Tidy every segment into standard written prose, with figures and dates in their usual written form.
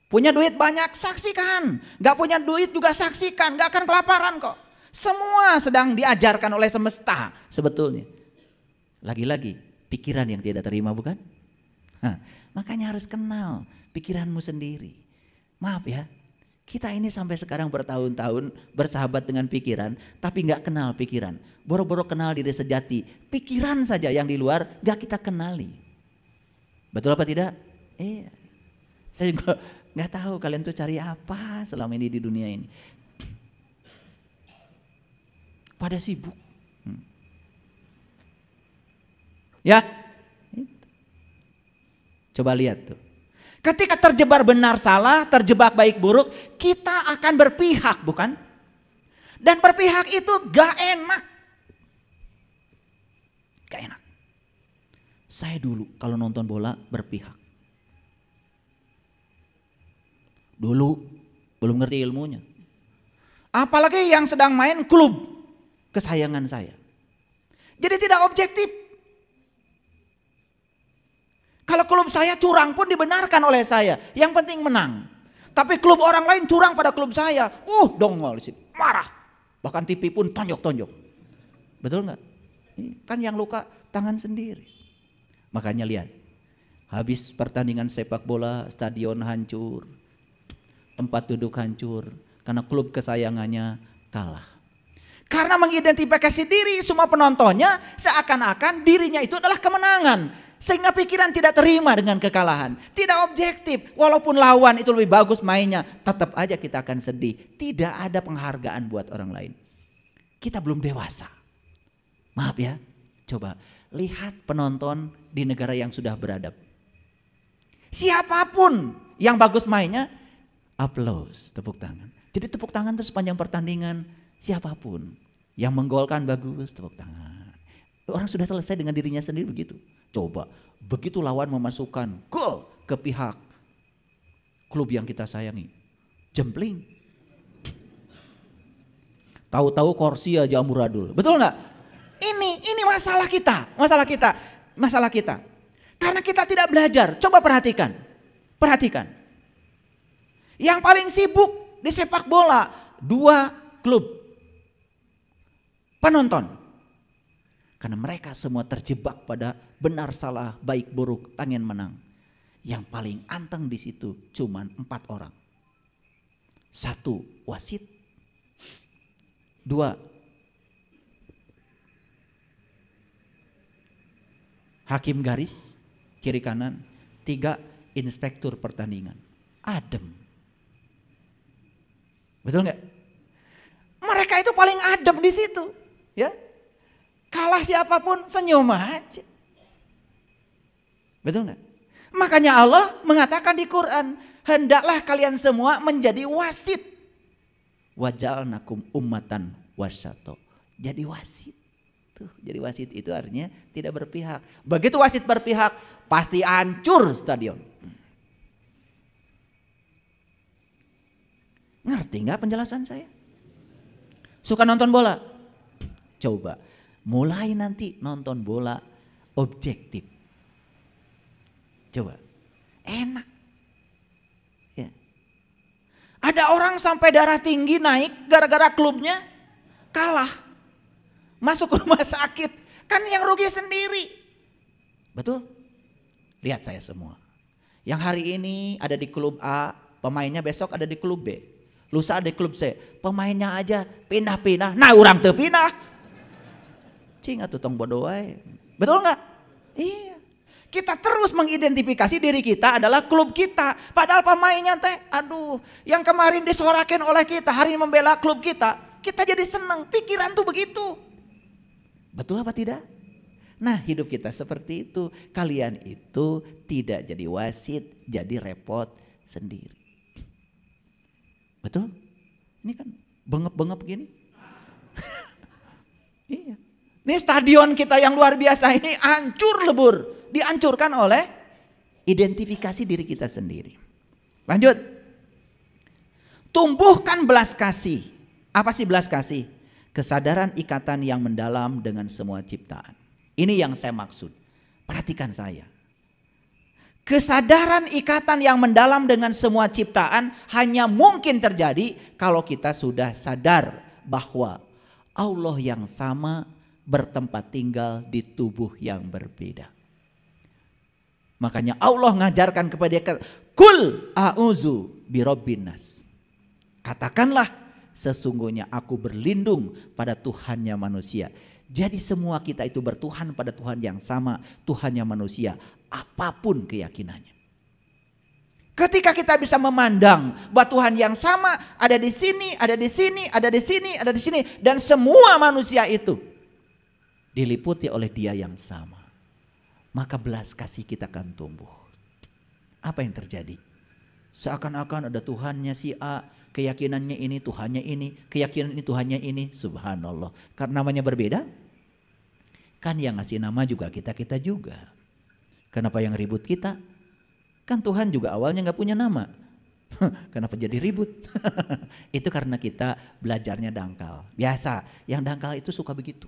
Punya duit banyak, saksikan. Gak punya duit juga saksikan, gak akan kelaparan kok. Semua sedang diajarkan oleh semesta sebetulnya. Lagi-lagi pikiran yang tidak terima, bukan? Makanya harus kenal pikiranmu sendiri. Maaf ya, kita ini sampai sekarang bertahun-tahun bersahabat dengan pikiran, tapi gak kenal pikiran. Boro-boro kenal diri sejati, pikiran saja yang di luar gak kita kenali. Betul apa tidak? Iya. Saya juga gak tahu kalian tuh cari apa selama ini di dunia ini. Pada sibuk. Ya, coba lihat tuh. Ketika terjebak benar salah, terjebak baik buruk, kita akan berpihak, bukan? Dan berpihak itu gak enak. Gak enak. Saya dulu kalau nonton bola berpihak. Dulu belum ngerti ilmunya. Apalagi yang sedang main klub kesayangan saya. Jadi tidak objektif. Kalau klub saya curang pun dibenarkan oleh saya. Yang penting menang. Tapi klub orang lain curang pada klub saya. Dongol sih, marah. Bahkan TV pun tonjok-tonjok. Betul nggak? Kan yang luka tangan sendiri. Makanya lihat. Habis pertandingan sepak bola, stadion hancur. Tempat duduk hancur. Karena klub kesayangannya kalah. Karena mengidentifikasi diri semua penontonnya seakan-akan dirinya itu adalah kemenangan. Sehingga pikiran tidak terima dengan kekalahan. Tidak objektif. Walaupun lawan itu lebih bagus mainnya, tetap aja kita akan sedih. Tidak ada penghargaan buat orang lain. Kita belum dewasa. Maaf ya. Coba lihat penonton di negara yang sudah beradab. Siapapun yang bagus mainnya, aplaus, tepuk tangan. Jadi tepuk tangan terus sepanjang pertandingan. Siapapun yang menggolkan bagus, tepuk tangan. Orang sudah selesai dengan dirinya sendiri begitu. Coba begitu lawan memasukkan gol ke pihak klub yang kita sayangi, jempling. Tahu-tahu kursi aja amburadul, betul nggak? Ini masalah kita, masalah kita. Karena kita tidak belajar. Coba perhatikan. Yang paling sibuk di sepak bola 2 klub penonton. Karena mereka semua terjebak pada benar salah, baik buruk, pengen menang. Yang paling anteng di situ cuman 4 orang. 1 wasit, 2 hakim garis kiri kanan, 3 inspektur pertandingan. Adem. Betul nggak? Mereka itu paling adem di situ, ya. Kalah siapapun senyum aja. Betul nggak? Makanya Allah mengatakan di Quran, hendaklah kalian semua menjadi wasit. Waja'alnakum ummatan wasato. Jadi wasit. Tuh, jadi wasit itu artinya tidak berpihak. Begitu wasit berpihak, pasti hancur stadion. Ngerti nggak penjelasan saya? Suka nonton bola? Coba mulai nanti nonton bola objektif. Coba, enak. Ya. Ada orang sampai darah tinggi naik gara-gara klubnya kalah. Masuk ke rumah sakit, kan yang rugi sendiri. Betul? Lihat saya semua. Yang hari ini ada di klub A, pemainnya besok ada di klub B. Lusa ada di klub C, pemainnya aja pindah-pindah. Nah orang tuh pindah. Cing atuh tong bodoh wae. Betul nggak? Iya. Kita terus mengidentifikasi diri kita adalah klub kita. Padahal pemainnya teh, aduh, yang kemarin disorakin oleh kita, hari ini membela klub kita jadi senang. Pikiran tuh begitu. Betul apa tidak? Nah, hidup kita seperti itu. Kalian itu tidak jadi wasit, jadi repot sendiri. Betul? Ini kan bengep-bengep gini. Iya. Ini stadion kita yang luar biasa ini hancur lebur. Dihancurkan oleh identifikasi diri kita sendiri. Lanjut. Tumbuhkan belas kasih. Apa sih belas kasih? Kesadaran ikatan yang mendalam dengan semua ciptaan. Ini yang saya maksud. Perhatikan saya. Kesadaran ikatan yang mendalam dengan semua ciptaan hanya mungkin terjadi kalau kita sudah sadar bahwa Allah yang sama bertempat tinggal di tubuh yang berbeda. Makanya Allah ngajarkan kepada dia, kul a'udzu birabbin nas. Katakanlah sesungguhnya aku berlindung pada Tuhannya manusia. Jadi semua kita itu bertuhan pada Tuhan yang sama, Tuhannya manusia, apapun keyakinannya. Ketika kita bisa memandang bahwa Tuhan yang sama ada di sini, ada di sini, ada di sini, ada di sini, dan semua manusia itu diliputi oleh Dia yang sama, maka belas kasih kita akan tumbuh. Apa yang terjadi? Seakan-akan ada Tuhannya si A, keyakinannya ini, Tuhannya ini, keyakinan ini, Tuhannya ini. Subhanallah. Karena namanya berbeda, kan yang ngasih nama juga kita juga. Kenapa yang ribut kita? Kan Tuhan juga awalnya gak punya nama. Kenapa jadi ribut? Itu karena kita belajarnya dangkal. Biasa, yang dangkal itu suka begitu.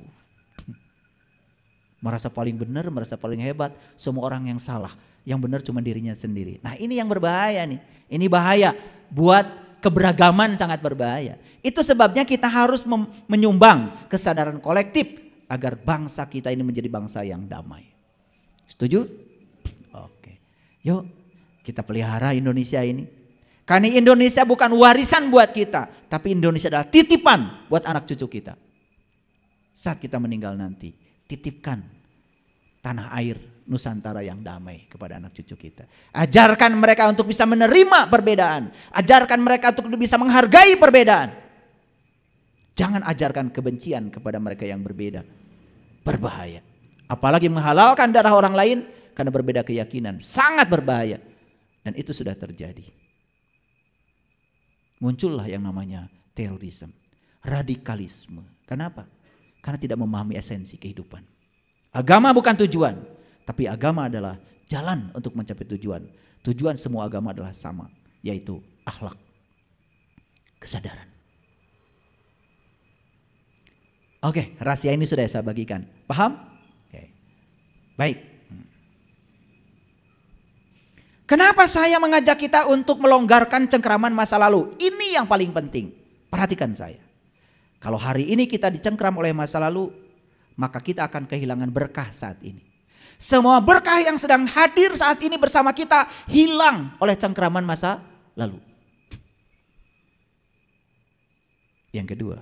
Merasa paling benar, merasa paling hebat, semua orang yang salah. Yang benar cuma dirinya sendiri. Nah ini yang berbahaya nih. Ini bahaya buat keberagaman, sangat berbahaya. Itu sebabnya kita harus menyumbang kesadaran kolektif agar bangsa kita ini menjadi bangsa yang damai. Setuju? Oke. Yuk kita pelihara Indonesia ini. Karena Indonesia bukan warisan buat kita, tapi Indonesia adalah titipan buat anak cucu kita. Saat kita meninggal nanti, titipkan tanah air Nusantara yang damai kepada anak cucu kita. Ajarkan mereka untuk bisa menerima perbedaan. Ajarkan mereka untuk bisa menghargai perbedaan. Jangan ajarkan kebencian kepada mereka yang berbeda. Berbahaya. Apalagi menghalalkan darah orang lain karena berbeda keyakinan. Sangat berbahaya. Dan itu sudah terjadi. Muncullah yang namanya terorisme, radikalisme. Kenapa? Karena tidak memahami esensi kehidupan. Agama bukan tujuan, tapi agama adalah jalan untuk mencapai tujuan. Tujuan semua agama adalah sama, yaitu akhlak, kesadaran. Oke, rahasia ini sudah saya bagikan. Paham? Oke. Baik. Kenapa saya mengajak kita untuk melonggarkan cengkraman masa lalu? Ini yang paling penting. Perhatikan saya. Kalau hari ini kita dicengkram oleh masa lalu, maka kita akan kehilangan berkah saat ini. Semua berkah yang sedang hadir saat ini bersama kita hilang oleh cengkraman masa lalu. Yang kedua,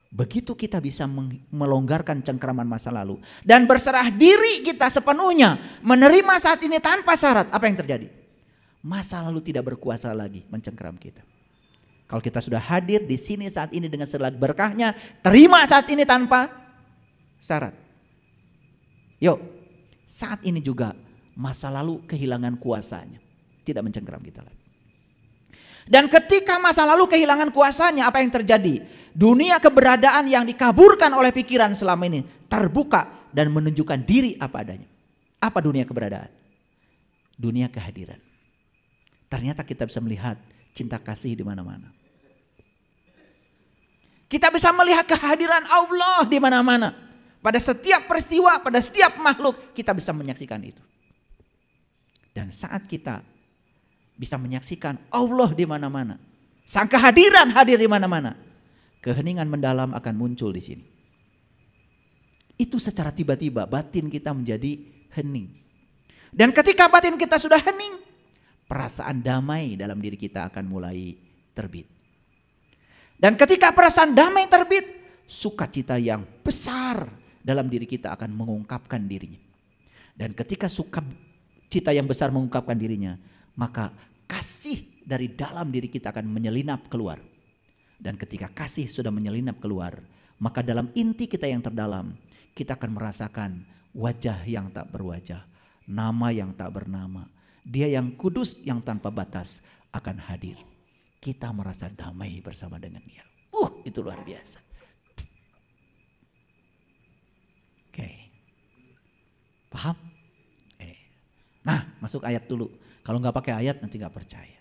begitu kita bisa melonggarkan cengkraman masa lalu dan berserah diri kita sepenuhnya menerima saat ini tanpa syarat, apa yang terjadi? Masa lalu tidak berkuasa lagi mencengkram kita. Kalau kita sudah hadir di sini saat ini dengan segala berkahnya, terima saat ini tanpa syarat. Yuk, saat ini juga masa lalu kehilangan kuasanya, tidak mencengkram kita lagi. Dan ketika masa lalu kehilangan kuasanya, apa yang terjadi? Dunia keberadaan yang dikaburkan oleh pikiran selama ini terbuka dan menunjukkan diri apa adanya. Apa dunia keberadaan? Dunia kehadiran. Ternyata kita bisa melihat cinta kasih di mana-mana. Kita bisa melihat kehadiran Allah di mana-mana. Pada setiap peristiwa, pada setiap makhluk kita bisa menyaksikan itu. Dan saat kita bisa menyaksikan Allah di mana-mana, sang kehadiran hadir di mana-mana, keheningan mendalam akan muncul di sini. Itu secara tiba-tiba batin kita menjadi hening. Dan ketika batin kita sudah hening, perasaan damai dalam diri kita akan mulai terbit. Dan ketika perasaan damai terbit, sukacita yang besar dalam diri kita akan mengungkapkan dirinya. Dan ketika sukacita yang besar mengungkapkan dirinya, maka kasih dari dalam diri kita akan menyelinap keluar. Dan ketika kasih sudah menyelinap keluar, maka dalam inti kita yang terdalam, kita akan merasakan wajah yang tak berwajah, nama yang tak bernama. Dia yang kudus, yang tanpa batas akan hadir. Kita merasa damai bersama dengan Dia. Itu luar biasa. Oke. Paham? Nah, masuk ayat dulu. Kalau nggak pakai ayat nanti nggak percaya.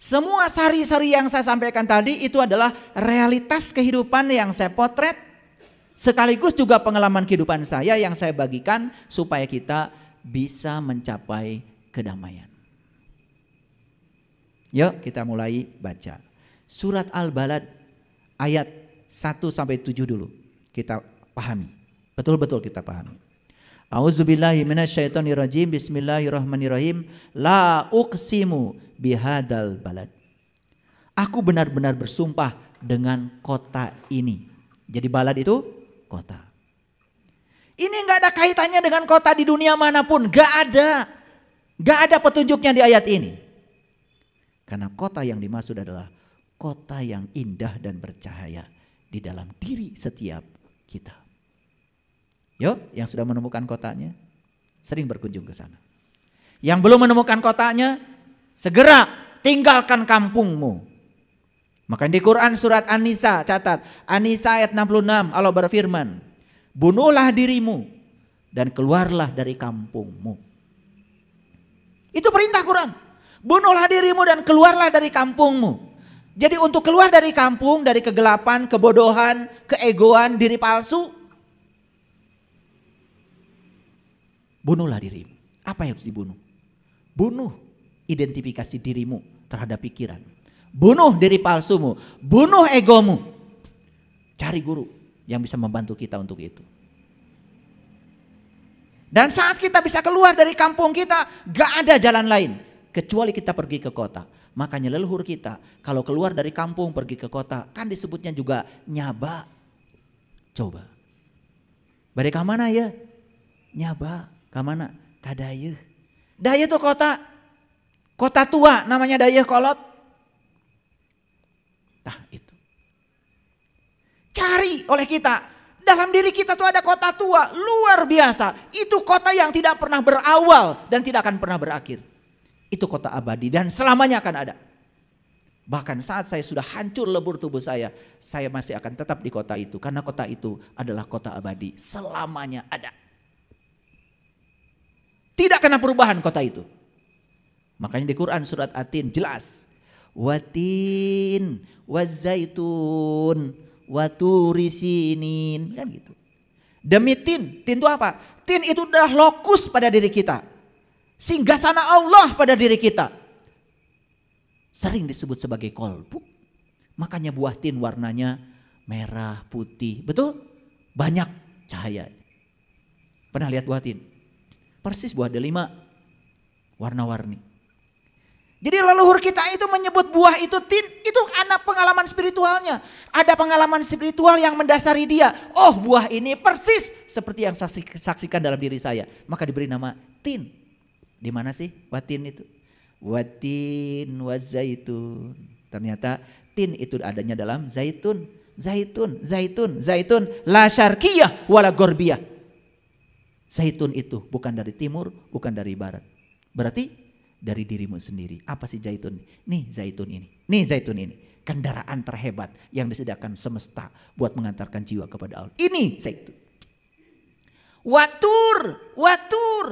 Semua sari-sari yang saya sampaikan tadi itu adalah realitas kehidupan yang saya potret, sekaligus juga pengalaman kehidupan saya yang saya bagikan supaya kita bisa mencapai kedamaian. Yuk kita mulai baca. Surat Al-Balad ayat 1-7 dulu. Kita pahami. Betul-betul kita pahami. A'udzubillahi minasyaitonirrajim. Bismillahirrahmanirrahim. La uqsimu bihadal balad. Aku benar-benar bersumpah dengan kota ini. Jadi balad itu kota. Ini nggak ada kaitannya dengan kota di dunia manapun. Nggak ada petunjuknya di ayat ini. Karena kota yang dimaksud adalah kota yang indah dan bercahaya di dalam diri setiap kita. Yuk, yang sudah menemukan kotanya, sering berkunjung ke sana. Yang belum menemukan kotanya, segera tinggalkan kampungmu. Makanya di Quran surat An-Nisa, catat, An-Nisa ayat 66, Allah berfirman, bunuhlah dirimu dan keluarlah dari kampungmu. Itu perintah Quran. Bunuhlah dirimu dan keluarlah dari kampungmu. Jadi untuk keluar dari kampung, dari kegelapan, kebodohan, keegoan, diri palsu, bunuhlah dirimu. Apa yang harus dibunuh? Bunuh identifikasi dirimu terhadap pikiran. Bunuh diri palsumu. Bunuh egomu. Cari guru yang bisa membantu kita untuk itu. Dan saat kita bisa keluar dari kampung kita, gak ada jalan lain kecuali kita pergi ke kota. Makanya leluhur kita kalau keluar dari kampung pergi ke kota, kan disebutnya juga nyaba. Coba. Bade ka mana ya? Nyaba. Kamana? Kadayeuh. Dayeuh itu kota. Kota tua namanya Dayeuh Kolot. Nah itu. Cari oleh kita. Dalam diri kita tuh ada kota tua. Luar biasa. Itu kota yang tidak pernah berawal dan tidak akan pernah berakhir. Itu kota abadi dan selamanya akan ada. Bahkan saat saya sudah hancur lebur tubuh saya masih akan tetap di kota itu. Karena kota itu adalah kota abadi. Selamanya ada. Tidak kena perubahan kota itu. Makanya di Quran surat At-Tin jelas. Watin, wazaitun, waturisinin. Kan gitu. Demi tin. Tin itu apa? Tin itu adalah lokus pada diri kita. Singgasana Allah pada diri kita. Sering disebut sebagai kolbu. Makanya buah tin warnanya merah, putih. Betul? Banyak cahaya. Pernah lihat buah tin? Persis buah delima, warna-warni. Jadi leluhur kita itu menyebut buah itu tin, itu anak pengalaman spiritualnya. Ada pengalaman spiritual yang mendasari dia. Oh buah ini persis seperti yang saya saksikan dalam diri saya. Maka diberi nama tin. Di mana sih watin itu? Watin wazaitun. Ternyata tin itu adanya dalam zaitun. Zaitun, zaitun, zaitun. La syarqiyah wala gorbiyah. Zaitun itu bukan dari timur, bukan dari barat. Berarti dari dirimu sendiri. Apa sih zaitun? Nih zaitun ini. Nih zaitun ini. Kendaraan terhebat yang disediakan semesta buat mengantarkan jiwa kepada Allah. Ini zaitun. Watur, watur.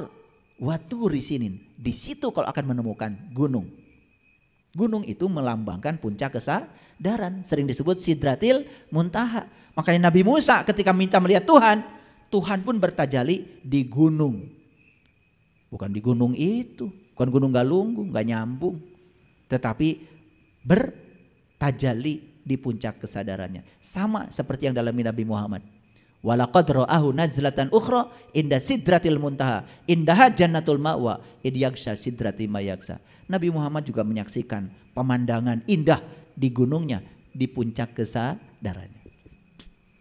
Waturisinin. Di situ kalau akan menemukan gunung. Gunung itu melambangkan puncak kesadaran. Sering disebut Sidratil Muntaha. Makanya Nabi Musa ketika minta melihat Tuhan, Tuhan pun bertajali di gunung. Bukan di gunung itu. Bukan gunung Galunggung, gak nyambung. Tetapi bertajali di puncak kesadarannya. Sama seperti yang dalam Nabi Muhammad. Walaqad ra'ahu nazlatan ukhra inda sidratil muntaha. Indaha jannatul ma'wa. Idyaksha sidrati mayaksa. Nabi Muhammad juga menyaksikan pemandangan indah di gunungnya. Di puncak kesadarannya.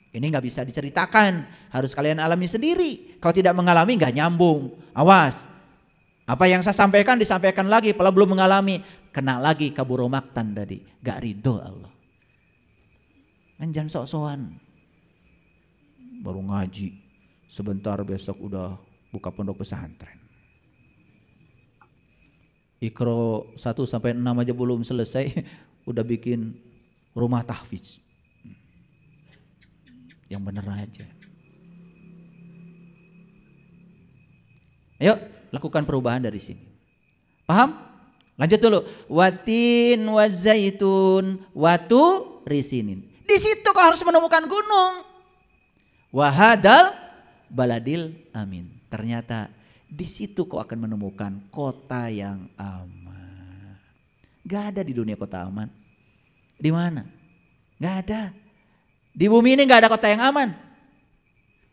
Ini nggak bisa diceritakan, harus kalian alami sendiri. Kalau tidak mengalami nggak nyambung. Awas, apa yang saya sampaikan disampaikan lagi. Kalau belum mengalami, kena lagi kaburomaktan tadi. Gak ridho Allah. Jangan sok-sokan. Baru ngaji, sebentar besok udah buka pondok pesantren. Iqra 1-6 aja belum selesai, udah bikin rumah tahfiz. Yang bener aja. Ayo lakukan perubahan dari sini. Paham? Lanjut dulu. Watin wazaitun watu risinin. Di situ kau harus menemukan gunung. Wahadal baladil amin. Ternyata Di situ kau akan menemukan kota yang aman. Gak ada di dunia kota aman. Di mana? Gak ada. Di bumi ini gak ada kota yang aman.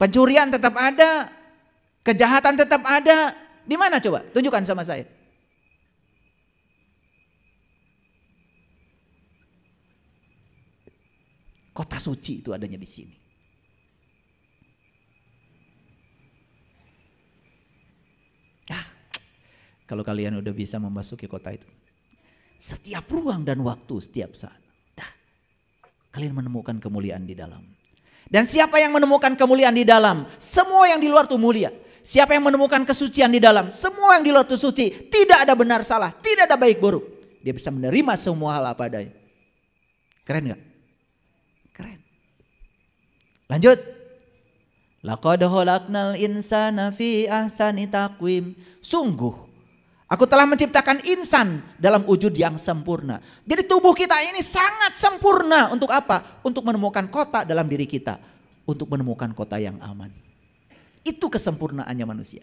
Pencurian tetap ada. Kejahatan tetap ada. Di mana coba? Tunjukkan sama saya. Kota suci itu adanya di sini. Kalau kalian udah bisa memasuki kota itu, setiap ruang dan waktu, setiap saat, kalian menemukan kemuliaan di dalam. Dan siapa yang menemukan kemuliaan di dalam, semua yang di luar itu mulia. Siapa yang menemukan kesucian di dalam, semua yang di luar itu suci. Tidak ada benar salah, tidak ada baik buruk. Dia bisa menerima semua hal apa adanya. Keren gak? Keren. Lanjut. Laqad khalaqnal insana fi ahsani taqwim. Sungguh aku telah menciptakan insan dalam wujud yang sempurna. Jadi tubuh kita ini sangat sempurna untuk apa? Untuk menemukan kota dalam diri kita. Untuk menemukan kota yang aman. Itu kesempurnaannya manusia.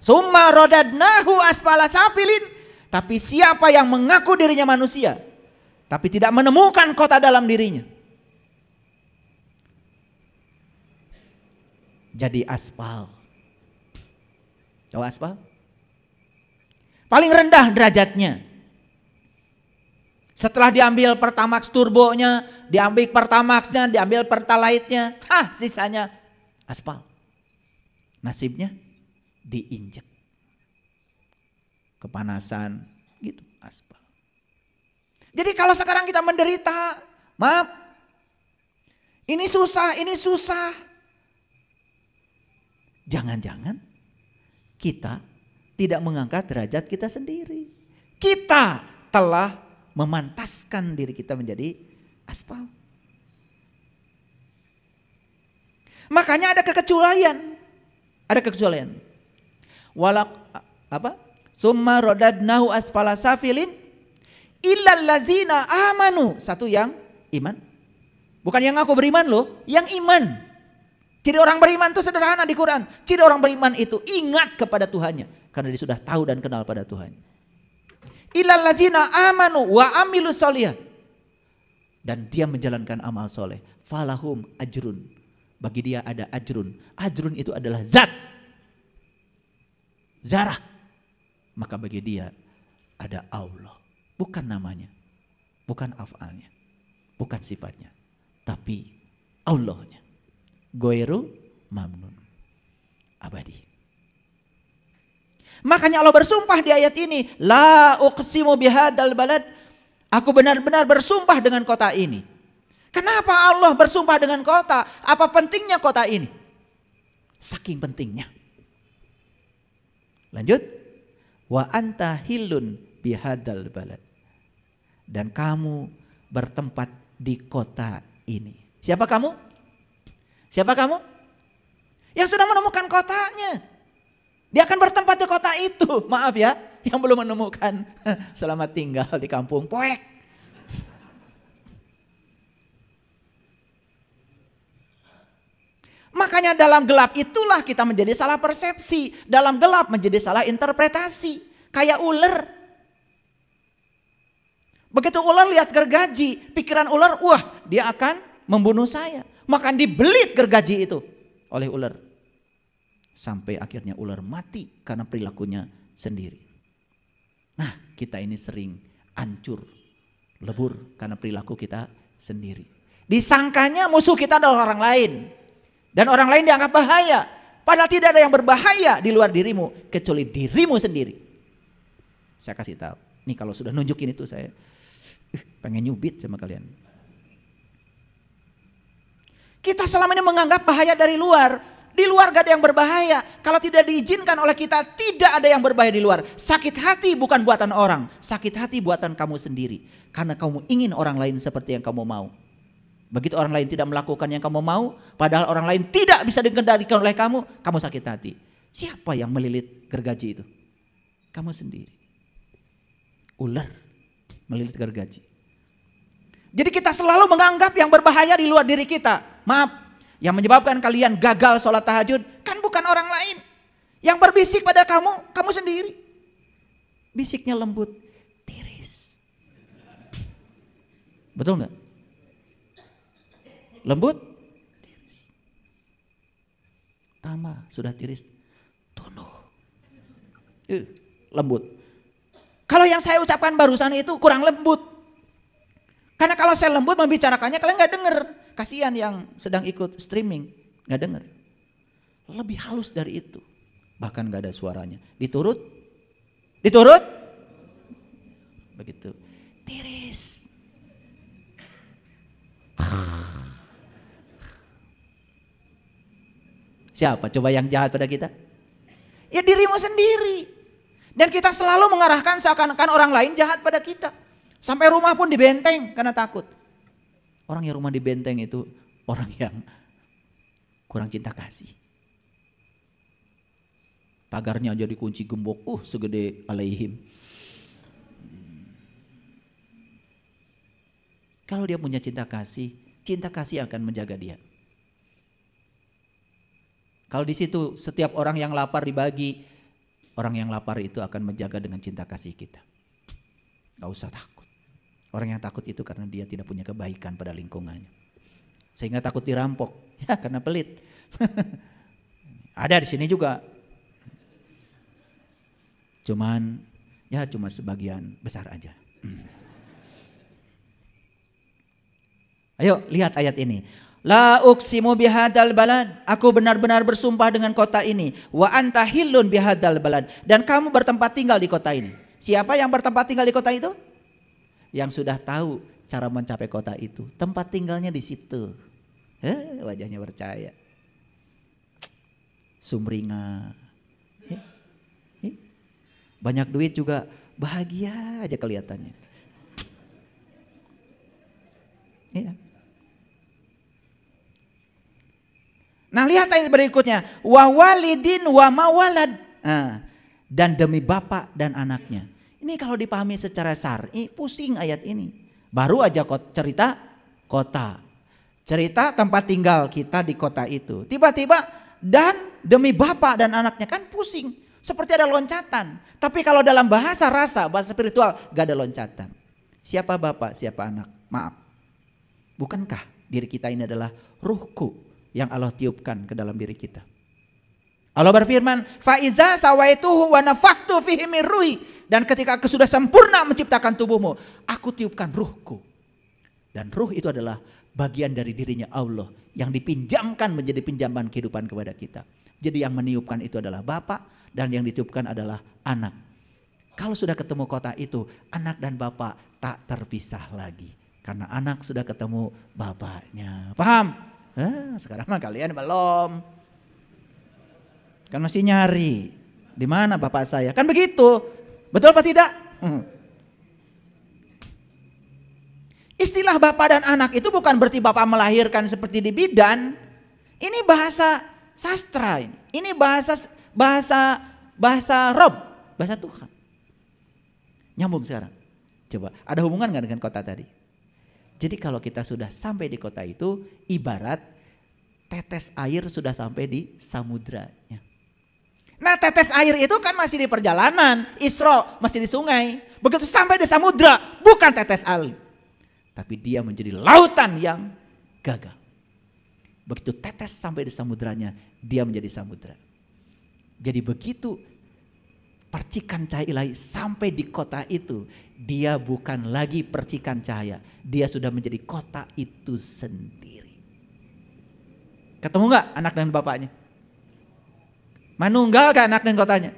Summa rodadnahu asfala safilin. Tapi siapa yang mengaku dirinya manusia, tapi tidak menemukan kota dalam dirinya, jadi aspal. Tahu aspal? Paling rendah derajatnya. Setelah diambil Pertamax turbonya, diambil Pertamaxnya, diambil Pertalite-nya, sisanya aspal. Nasibnya diinjek. Kepanasan, gitu, aspal. Jadi kalau sekarang kita menderita, maaf, ini susah. Jangan-jangan kita tidak mengangkat derajat kita sendiri. Kita telah memantaskan diri kita menjadi aspal. Makanya ada kekecualian. Walak apa? Summa rodadnahu asfala safilin illal lazina amanu. Satu yang iman. Bukan yang aku beriman loh, yang iman. Ciri orang beriman itu sederhana di Quran. Ciri orang beriman itu ingat kepada Tuhannya. Karena dia sudah tahu dan kenal pada Tuhan. Illal lazina amanu wa amilus solihah. Dan dia menjalankan amal soleh. Falahum ajrun. Bagi dia ada ajrun. Ajrun itu adalah zat. Zarah. Maka bagi dia ada Allah. Bukan namanya. Bukan af'alnya. Bukan sifatnya. Tapi Allahnya. Goiru mamnun. Abadi. Makanya Allah bersumpah di ayat ini. La uqsimu bihadal balad. Aku benar-benar bersumpah dengan kota ini. Kenapa Allah bersumpah dengan kota? Apa pentingnya kota ini? Saking pentingnya. Lanjut. Wa anta hilun bihadal balad. Dan kamu bertempat di kota ini. Siapa kamu? Siapa kamu? Yang sudah menemukan kotanya. Dia akan bertempat di kota itu. Maaf ya, yang belum menemukan selamat tinggal di kampung poek. Makanya dalam gelap itulah kita menjadi salah persepsi. Dalam gelap menjadi salah interpretasi. Kayak ular. Begitu ular lihat gergaji, pikiran ular, wah dia akan membunuh saya. Maka dibelit gergaji itu oleh ular. Sampai akhirnya ular mati karena perilakunya sendiri. Nah, kita ini sering hancur, lebur karena perilaku kita sendiri. Disangkanya musuh kita adalah orang lain. Dan orang lain dianggap bahaya. Padahal tidak ada yang berbahaya di luar dirimu kecuali dirimu sendiri. Saya kasih tahu. Nih kalau sudah nunjukin itu saya pengen nyubit sama kalian. Kita selama ini menganggap bahaya dari luar. Di luar gak ada yang berbahaya. Kalau tidak diizinkan oleh kita, tidak ada yang berbahaya di luar. Sakit hati bukan buatan orang. Sakit hati buatan kamu sendiri. Karena kamu ingin orang lain seperti yang kamu mau. Begitu orang lain tidak melakukan yang kamu mau, padahal orang lain tidak bisa dikendalikan oleh kamu sakit hati. Siapa yang melilit gergaji itu? Kamu sendiri. Ular melilit gergaji. Jadi kita selalu menganggap yang berbahaya di luar diri kita. Maaf, Yang menyebabkan kalian gagal sholat tahajud kan bukan orang lain. Yang berbisik pada kamu, kamu sendiri. Bisiknya lembut, tiris. Betul nggak? Lembut, tiris. Tama, sudah tiris, tunuh. Lembut. Kalau yang saya ucapkan barusan itu kurang lembut. Karena kalau saya lembut membicarakannya kalian nggak dengar. Kasihan yang sedang ikut streaming, nggak dengar. Lebih halus dari itu. Bahkan nggak ada suaranya. Diturut? Diturut? Begitu. Tiris. Siapa coba yang jahat pada kita? Ya dirimu sendiri. Dan kita selalu mengarahkan seakan-akan orang lain jahat pada kita. Sampai rumah pun dibenteng karena takut. Orang yang rumah dibenteng itu orang yang kurang cinta kasih. Pagarnya aja dikunci gembok, segede alaihim. Kalau dia punya cinta kasih akan menjaga dia. Kalau di situ setiap orang yang lapar dibagi, orang yang lapar itu akan menjaga dengan cinta kasih kita. Gak usah takut. Orang yang takut itu karena dia tidak punya kebaikan pada lingkungannya. Sehingga takut dirampok, ya karena pelit. Ada di sini juga. Cuman, ya cuma sebagian besar aja. Ayo lihat ayat ini. La uqsimu bihadzal balad. Aku benar-benar bersumpah dengan kota ini. Wa anta hillun bihadzal balad. Dan kamu bertempat tinggal di kota ini. Siapa yang bertempat tinggal di kota itu? Yang sudah tahu cara mencapai kota itu. Tempat tinggalnya di situ. Wajahnya percaya. Sumringah. Banyak duit juga bahagia aja kelihatannya. Iya. Nah lihat ayat berikutnya. Wa walidin wa mawalad. Dan demi bapak dan anaknya. Ini kalau dipahami secara syar'i pusing ayat ini. Baru aja cerita kota. Cerita tempat tinggal kita di kota itu. Tiba-tiba dan demi bapak dan anaknya kan pusing. Seperti ada loncatan. Tapi kalau dalam bahasa rasa, bahasa spiritual gak ada loncatan. Siapa bapak, siapa anak? Maaf. Bukankah diri kita ini adalah ruhku yang Allah tiupkan ke dalam diri kita? Allah berfirman, "Faiza sawaituhu wa nafakhtu fihi min ruhi." Dan ketika aku sudah sempurna menciptakan tubuhmu, aku tiupkan ruhku. Dan ruh itu adalah bagian dari dirinya Allah yang dipinjamkan menjadi pinjaman kehidupan kepada kita. Jadi yang meniupkan itu adalah bapak dan yang ditiupkan adalah anak. Kalau sudah ketemu kota itu, anak dan bapak tak terpisah lagi. Karena anak sudah ketemu bapaknya. Paham? Sekarang mah kalian belum. Kan masih nyari. Di mana bapak saya? Kan begitu. Betul apa tidak? Istilah bapak dan anak itu bukan berarti bapak melahirkan seperti di bidan. Ini bahasa sastra ini. Ini bahasa Rob, bahasa Tuhan. Nyambung sekarang. Coba, ada hubungan nggak dengan kota tadi? Jadi kalau kita sudah sampai di kota itu, ibarat tetes air sudah sampai di samudranya. Nah tetes air itu kan masih di perjalanan, Isra masih di sungai. Begitu sampai di samudra, bukan tetes air. Tapi dia menjadi lautan yang gagal. Begitu tetes sampai di samudranya, dia menjadi samudra. Jadi begitu percikan cahaya ilahi sampai di kota itu, dia bukan lagi percikan cahaya. Dia sudah menjadi kota itu sendiri. Ketemu gak anak dan bapaknya? Manunggal gak anak dan kotanya?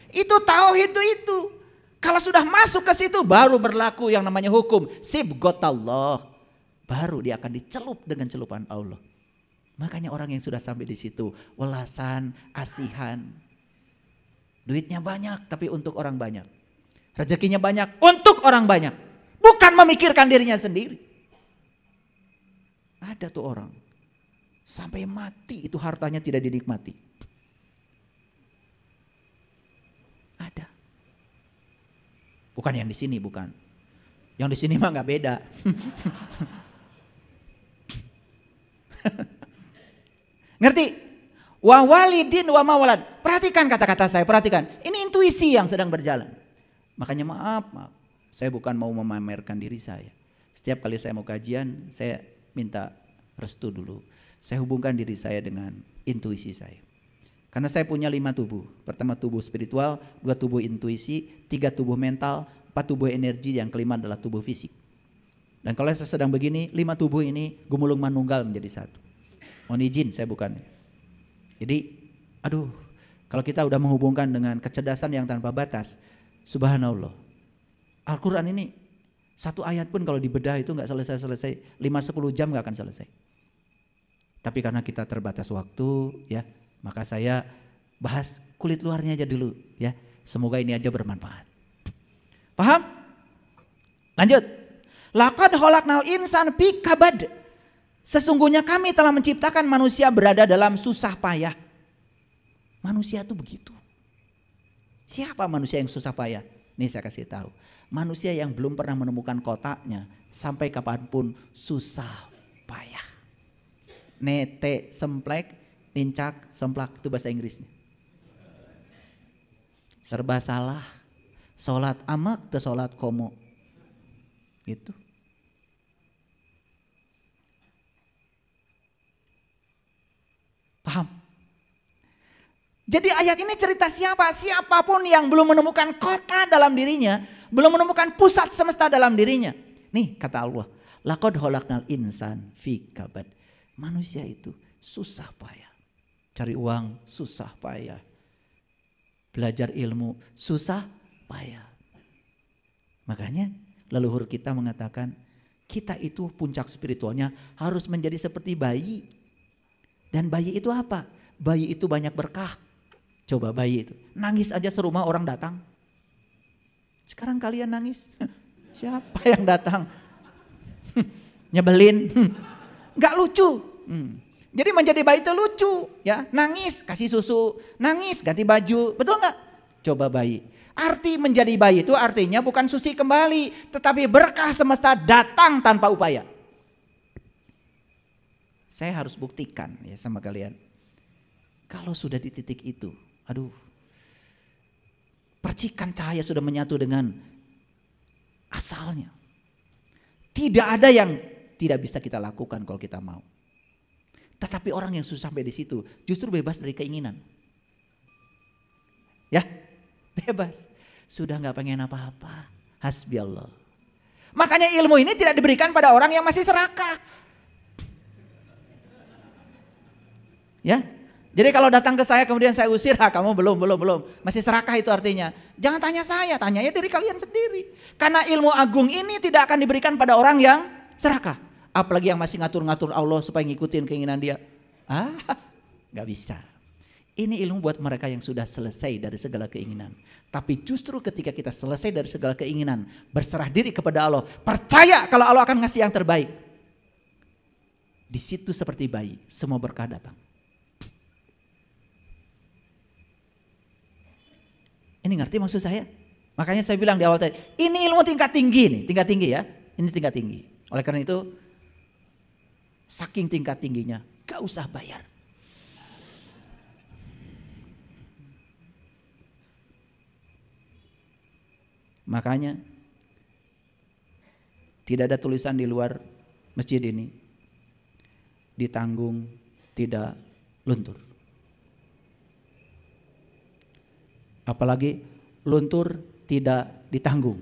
Itu tauhid itu. Kalau sudah masuk ke situ baru berlaku yang namanya hukum. Sibghatallah. Baru dia akan dicelup dengan celupan Allah. Makanya orang yang sudah sampai di situ welasan, asihan. Duitnya banyak tapi untuk orang banyak. Rezekinya banyak untuk orang banyak. Bukan memikirkan dirinya sendiri. Ada tuh orang. Sampai mati itu hartanya tidak dinikmati. Ada. Bukan yang di sini, bukan. Yang di sini mah nggak beda. Ngerti? Wa walidin wa mawalad. Perhatikan kata-kata saya, perhatikan. Ini intuisi yang sedang berjalan. Makanya maaf, saya bukan mau memamerkan diri saya. Setiap kali saya mau kajian, saya minta restu dulu. Saya hubungkan diri saya dengan intuisi saya. Karena saya punya 5 tubuh. Pertama tubuh spiritual, 2 tubuh intuisi, 3 tubuh mental, 4 tubuh energi, yang kelima adalah tubuh fisik. Dan kalau saya sedang begini, 5 tubuh ini gumulung manunggal menjadi satu. Mohon izin, saya bukan. Jadi, kalau kita udah menghubungkan dengan kecerdasan yang tanpa batas, subhanallah. Al-Quran ini, satu ayat pun kalau dibedah itu nggak selesai-selesai, 5-10 jam nggak akan selesai. Tapi karena kita terbatas waktu, ya, maka saya bahas kulit luarnya aja dulu, ya. Semoga ini aja bermanfaat. Paham? Lanjut. Laqad khalaqnal insana fi kabad. Sesungguhnya kami telah menciptakan manusia berada dalam susah payah. Manusia itu begitu. Siapa manusia yang susah payah? Nih saya kasih tahu. Manusia yang belum pernah menemukan kotaknya sampai kapanpun susah payah. Nete semplek, nincak, semplak, itu bahasa Inggrisnya. Serba salah. Sholat amak ke sholat komo. Gitu. Paham? Jadi ayat ini cerita siapa? Siapapun yang belum menemukan kota dalam dirinya, belum menemukan pusat semesta dalam dirinya. Nih kata Allah, laqad khalaqnal insan fi kabad. Manusia itu susah payah. Cari uang susah payah. Belajar ilmu susah payah. Makanya leluhur kita mengatakan kita itu puncak spiritualnya harus menjadi seperti bayi. Dan bayi itu apa? Bayi itu banyak berkah. Coba bayi itu nangis aja serumah orang datang. Sekarang kalian nangis, siapa yang datang? Nyebelin, nggak lucu. Jadi menjadi bayi itu lucu, ya. Nangis kasih susu, nangis ganti baju, betul nggak? Coba bayi. Arti menjadi bayi itu artinya bukan suci kembali, tetapi berkah semesta datang tanpa upaya. Saya harus buktikan ya sama kalian. Kalau sudah di titik itu, percikan cahaya sudah menyatu dengan asalnya. Tidak ada yang tidak bisa kita lakukan kalau kita mau. Tetapi orang yang susah sampai di situ justru bebas dari keinginan. Ya, bebas. Sudah nggak pengen apa-apa. Hasbi Allah. Makanya ilmu ini tidak diberikan pada orang yang masih serakah. Ya, jadi kalau datang ke saya kemudian saya usir, kamu belum, masih serakah itu artinya. Jangan tanya saya, tanya ya diri kalian sendiri. Karena ilmu agung ini tidak akan diberikan pada orang yang serakah. Apalagi yang masih ngatur-ngatur Allah supaya ngikutin keinginan dia. Gak bisa. Ini ilmu buat mereka yang sudah selesai dari segala keinginan. Tapi justru ketika kita selesai dari segala keinginan, berserah diri kepada Allah, percaya kalau Allah akan ngasih yang terbaik. Di situ seperti bayi, semua berkah datang. Ini ngerti maksud saya? Makanya saya bilang di awal tadi, ini ilmu tingkat tinggi nih, tingkat tinggi ya. Ini tingkat tinggi. Oleh karena itu, saking tingkat tingginya, gak usah bayar. Makanya, tidak ada tulisan di luar masjid ini, ditanggung tidak luntur. Apalagi luntur tidak ditanggung.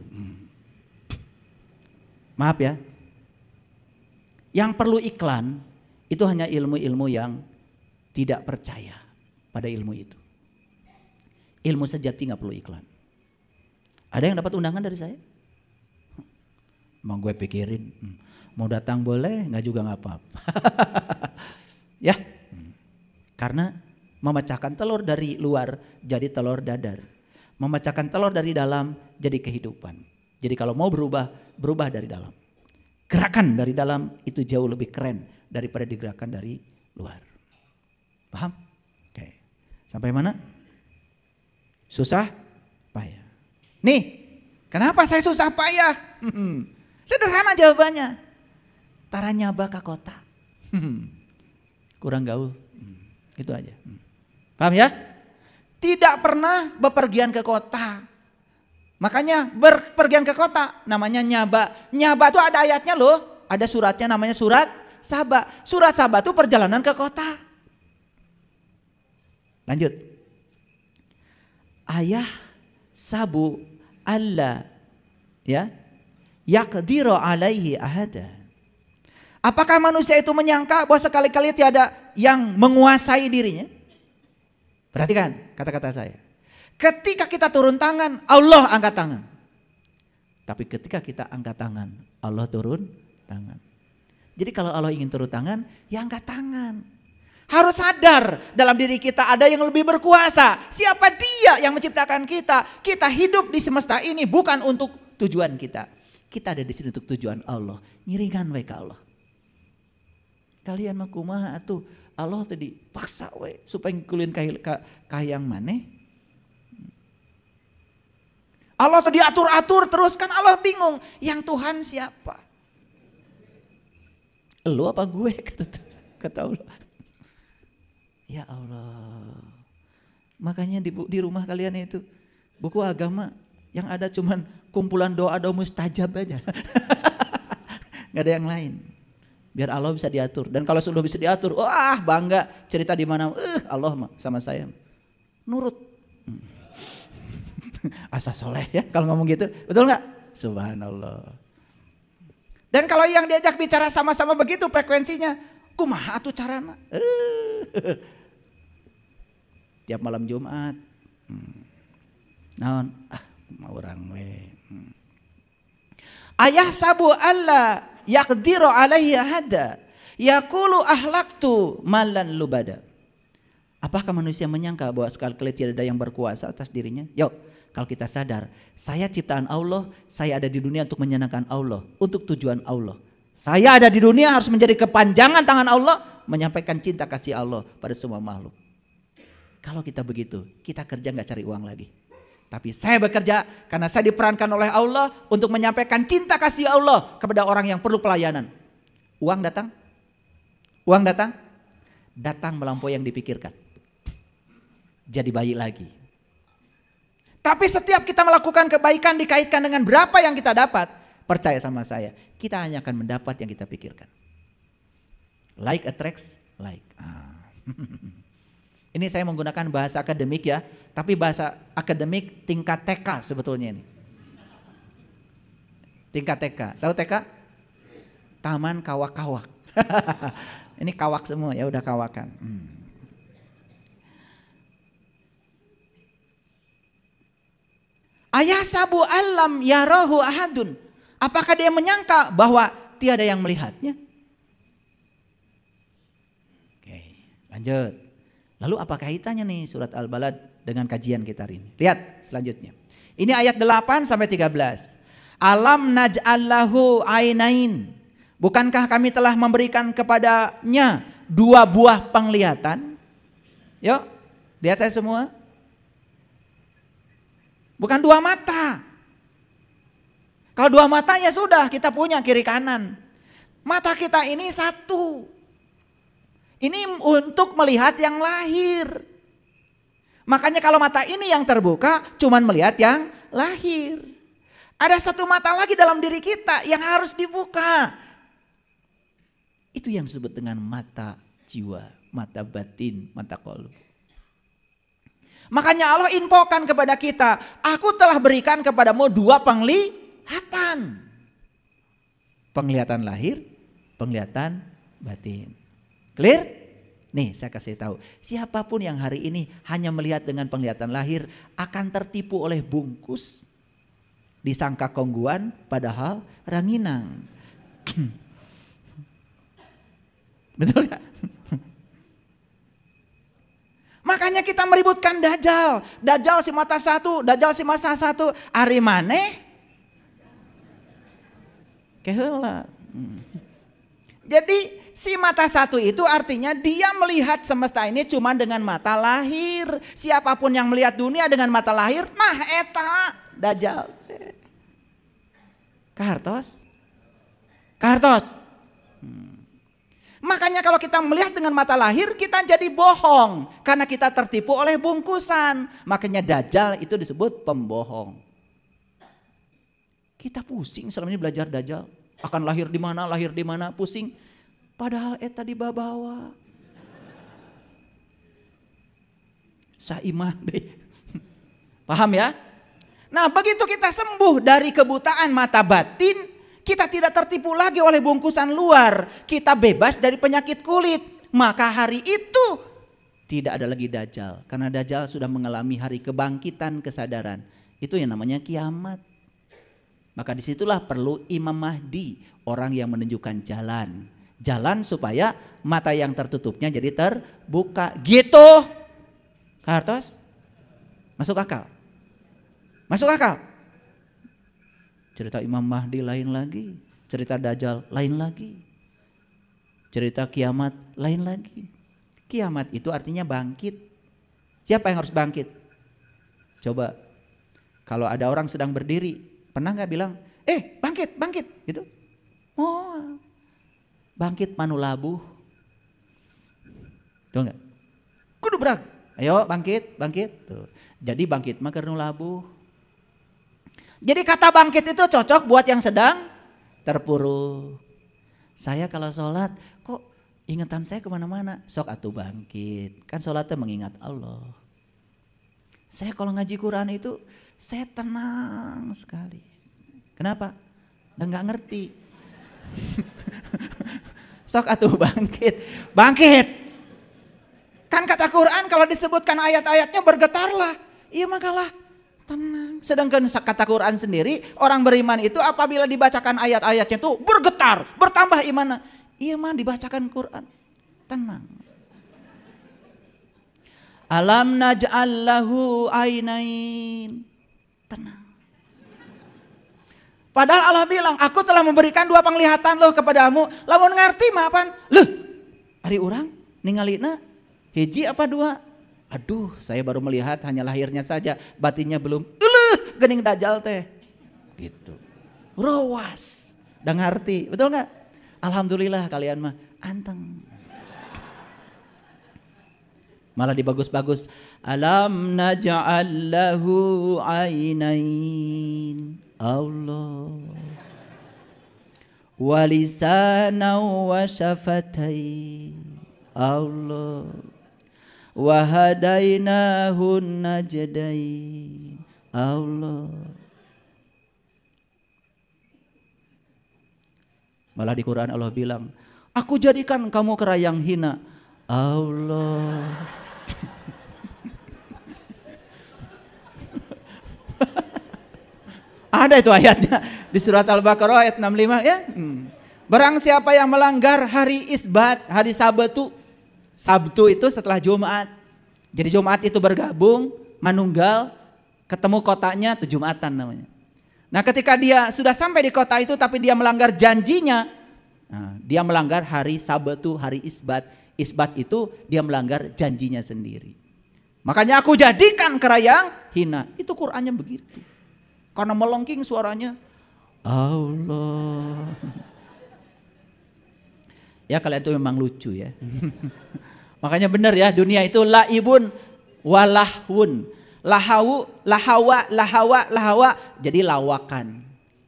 Maaf ya. Yang perlu iklan itu hanya ilmu-ilmu yang tidak percaya pada ilmu itu. Ilmu sejati gak perlu iklan. Ada yang dapat undangan dari saya? Mau gue pikirin. Mau datang boleh, gak juga gak apa-apa. Ya. Karena memecahkan telur dari luar jadi telur dadar. Memecahkan telur dari dalam jadi kehidupan. Jadi kalau mau berubah, berubah dari dalam. Gerakan dari dalam itu jauh lebih keren daripada digerakkan dari luar. Paham? Oke. Sampai mana? Susah payah. Nih, kenapa saya susah payah? Sederhana jawabannya. Taranya baka kota. Kurang gaul. Gitu aja. Paham ya? Tidak pernah bepergian ke kota. Makanya berpergian ke kota namanya nyaba. Nyaba itu ada ayatnya loh. Ada suratnya namanya surat Saba. Surat Saba itu perjalanan ke kota. Lanjut. Ayah sabu alla ya yaqdiru alaihi ahada. Apakah manusia itu menyangka bahwa sekali-kali tiada yang menguasai dirinya? Perhatikan kata-kata saya. Ketika kita turun tangan, Allah angkat tangan. Tapi ketika kita angkat tangan, Allah turun tangan. Jadi kalau Allah ingin turun tangan, ya angkat tangan. Harus sadar dalam diri kita ada yang lebih berkuasa. Siapa dia yang menciptakan kita? Kita hidup di semesta ini bukan untuk tujuan kita. Kita ada di sini untuk tujuan Allah. Ngiringan we ke Allah. Kalian mah kumaha atuh? Allah tadi paksa we supaya ngikutin kahayang maneh. Allah tadi atur-atur terus kan Allah bingung. Yang Tuhan siapa? Lu apa gue? Kata Allah. Ya Allah. Makanya di rumah kalian itu buku agama yang ada cuman kumpulan doa-doa mustajab aja. Gak ada yang lain. Biar Allah bisa diatur. Dan kalau sudah bisa diatur, wah bangga cerita di mana, Allah sama saya nurut. Asa soleh ya kalau ngomong gitu, betul nggak? Subhanallah. Dan kalau yang diajak bicara sama-sama begitu frekuensinya, kumaha atuh carana? Tiap malam Jumat, naon? Mau orang we. Ayah sabu Allah yaqdiru alaihi hada yaqulu ahlaktu malan lubada. Apakah manusia menyangka bahwa sekali-kali tidak ada yang berkuasa atas dirinya? Yuk, kalau kita sadar, saya ciptaan Allah, saya ada di dunia untuk menyenangkan Allah, untuk tujuan Allah. Saya ada di dunia harus menjadi kepanjangan tangan Allah, menyampaikan cinta kasih Allah pada semua makhluk. Kalau kita begitu, kita kerja nggak cari uang lagi. Tapi saya bekerja karena saya diperankan oleh Allah untuk menyampaikan cinta kasih Allah kepada orang yang perlu pelayanan. Uang datang? Uang datang? Datang melampaui yang dipikirkan. Jadi bayi lagi. Tapi setiap kita melakukan kebaikan dikaitkan dengan berapa yang kita dapat. Percaya sama saya, kita hanya akan mendapat yang kita pikirkan. Like attracts like. Ini saya menggunakan bahasa akademik ya, tapi bahasa akademik tingkat TK sebetulnya ini. Tingkat TK, tahu TK? Taman kawak-kawak. Ini kawak semua ya, udah kawakan. Ayah sabu alam yarahu ahadun. Apakah dia menyangka bahwa tiada yang melihatnya? Oke, lanjut. Lalu apa kaitannya nih surat Al-Balad dengan kajian kita hari ini? Lihat selanjutnya. Ini ayat 8 sampai 13. Alam naj'allahu ainain. Bukankah kami telah memberikan kepadanya 2 buah penglihatan? Yuk, lihat saya semua. Bukan 2 mata. Kalau 2 mata ya sudah kita punya kiri kanan. Mata kita ini 1. Ini untuk melihat yang lahir. Makanya kalau mata ini yang terbuka cuman melihat yang lahir. Ada 1 mata lagi dalam diri kita yang harus dibuka. Itu yang disebut dengan mata jiwa, mata batin, mata qalb. Makanya Allah infokan kepada kita, aku telah berikan kepadamu 2 penglihatan. Penglihatan lahir, penglihatan batin. Clear? Nih saya kasih tahu, siapapun yang hari ini hanya melihat dengan penglihatan lahir akan tertipu oleh bungkus, disangka kongguan padahal ranginang. Betul gak? Makanya kita meributkan Dajjal. Dajjal si mata 1, Dajjal si mata 1. Ari maneh keheula. Jadi si mata 1 itu artinya dia melihat semesta ini cuma dengan mata lahir. Siapapun yang melihat dunia dengan mata lahir, nah eta Dajjal. Kahartos. Makanya kalau kita melihat dengan mata lahir kita jadi bohong. Karena kita tertipu oleh bungkusan. Makanya Dajjal itu disebut pembohong. Kita pusing selama ini belajar Dajjal. Akan lahir di mana, pusing. Padahal eta di babawa. Saimah deh. Paham ya? Nah begitu kita sembuh dari kebutaan mata batin, kita tidak tertipu lagi oleh bungkusan luar. Kita bebas dari penyakit kulit. Maka hari itu tidak ada lagi Dajjal. Karena Dajjal sudah mengalami hari kebangkitan kesadaran. Itu yang namanya kiamat. Maka disitulah perlu Imam Mahdi. Orang yang menunjukkan jalan. Jalan supaya mata yang tertutupnya jadi terbuka. Gitu. Kartos? Masuk akal? Masuk akal? Cerita Imam Mahdi lain lagi. Cerita Dajjal lain lagi. Cerita kiamat lain lagi. Kiamat itu artinya bangkit. Siapa yang harus bangkit? Coba. Kalau ada orang sedang berdiri. Pernah gak bilang, bangkit, bangkit. Gitu. Oh, bangkit manulabuh. Tuh gak? Kudu berag. Ayo bangkit, bangkit. Tuh. Jadi bangkit mah keur labuh. Jadi kata bangkit itu cocok buat yang sedang terpuruk. Saya kalau sholat kok ingatan saya kemana-mana. Sok atuh bangkit. Kan sholatnya mengingat Allah. Saya kalau ngaji Quran itu saya tenang sekali. Kenapa? Dan gak ngerti. Sok atuh bangkit. Bangkit. Kan kata Quran kalau disebutkan ayat-ayatnya bergetarlah. Iya makalah. Tenang. Sedangkan kata Quran sendiri orang beriman itu apabila dibacakan ayat-ayatnya itu bergetar, bertambah imannya. Iya mah dibacakan Quran. Tenang. Alam naj'al lahu ainain. Tenang. Padahal Allah bilang, aku telah memberikan 2 penglihatan loh kepadamu. Lamun ngerti mah apaan? Loh, ari urang ningalina hiji apa 2? Aduh, saya baru melihat hanya lahirnya saja, batinnya belum. Gening Dajjal teh. Gitu. Rawas. Udah ngerti, betul nggak? Alhamdulillah kalian mah anteng. Malah dibagus-bagus. Alam naj'al lahu ainain. Allah. Wa lisanan wa syafatain. Allah. Wa hadainahun najdain. Allah. Malah di Quran Allah bilang, aku jadikan kamu kera yang hina. Allah. Ada itu ayatnya di surat Al-Baqarah ayat 65 ya. Barang siapa yang melanggar hari Isbat, hari Sabtu. Sabtu itu setelah Jumat. Jadi Jumat itu bergabung, manunggal, ketemu kotanya itu Jumatan namanya. Nah ketika dia sudah sampai di kota itu tapi dia melanggar janjinya, dia melanggar hari Sabtu, hari Isbat. Isbat itu dia melanggar janjinya sendiri. Makanya aku jadikan kera yang hina. Itu Qur'annya begitu. Karena melengking suaranya. Allah. Ya kalian itu memang lucu ya. Makanya benar ya, dunia itu laibun walahun. Lahawa. Jadi lawakan.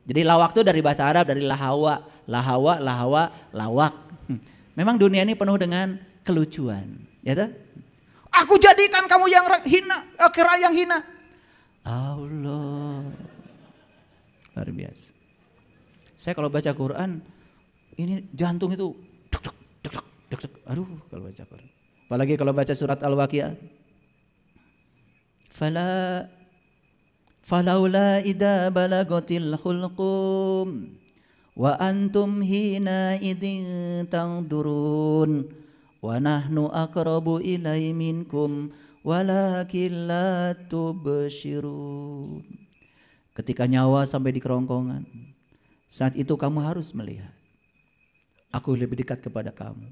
Jadi lawak itu dari bahasa Arab, dari lahawa. Lahawa, lawak. Memang dunia ini penuh dengan kelucuan. Ya toh? Aku jadikan kamu yang hina, kera yang hina. Allah. Luar biasa. Saya kalau baca Quran, ini jantung itu deg. Aduh kalau baca Quran. Apalagi kalau baca surat Al-Waqiah. Falaula idza balagatil hulqum wa antum hina idzin tangdurun wa nahnu aqrabu ilai minkum walakin la tubsyirun. Ketika nyawa sampai di kerongkongan, saat itu kamu harus melihat. Aku lebih dekat kepada kamu.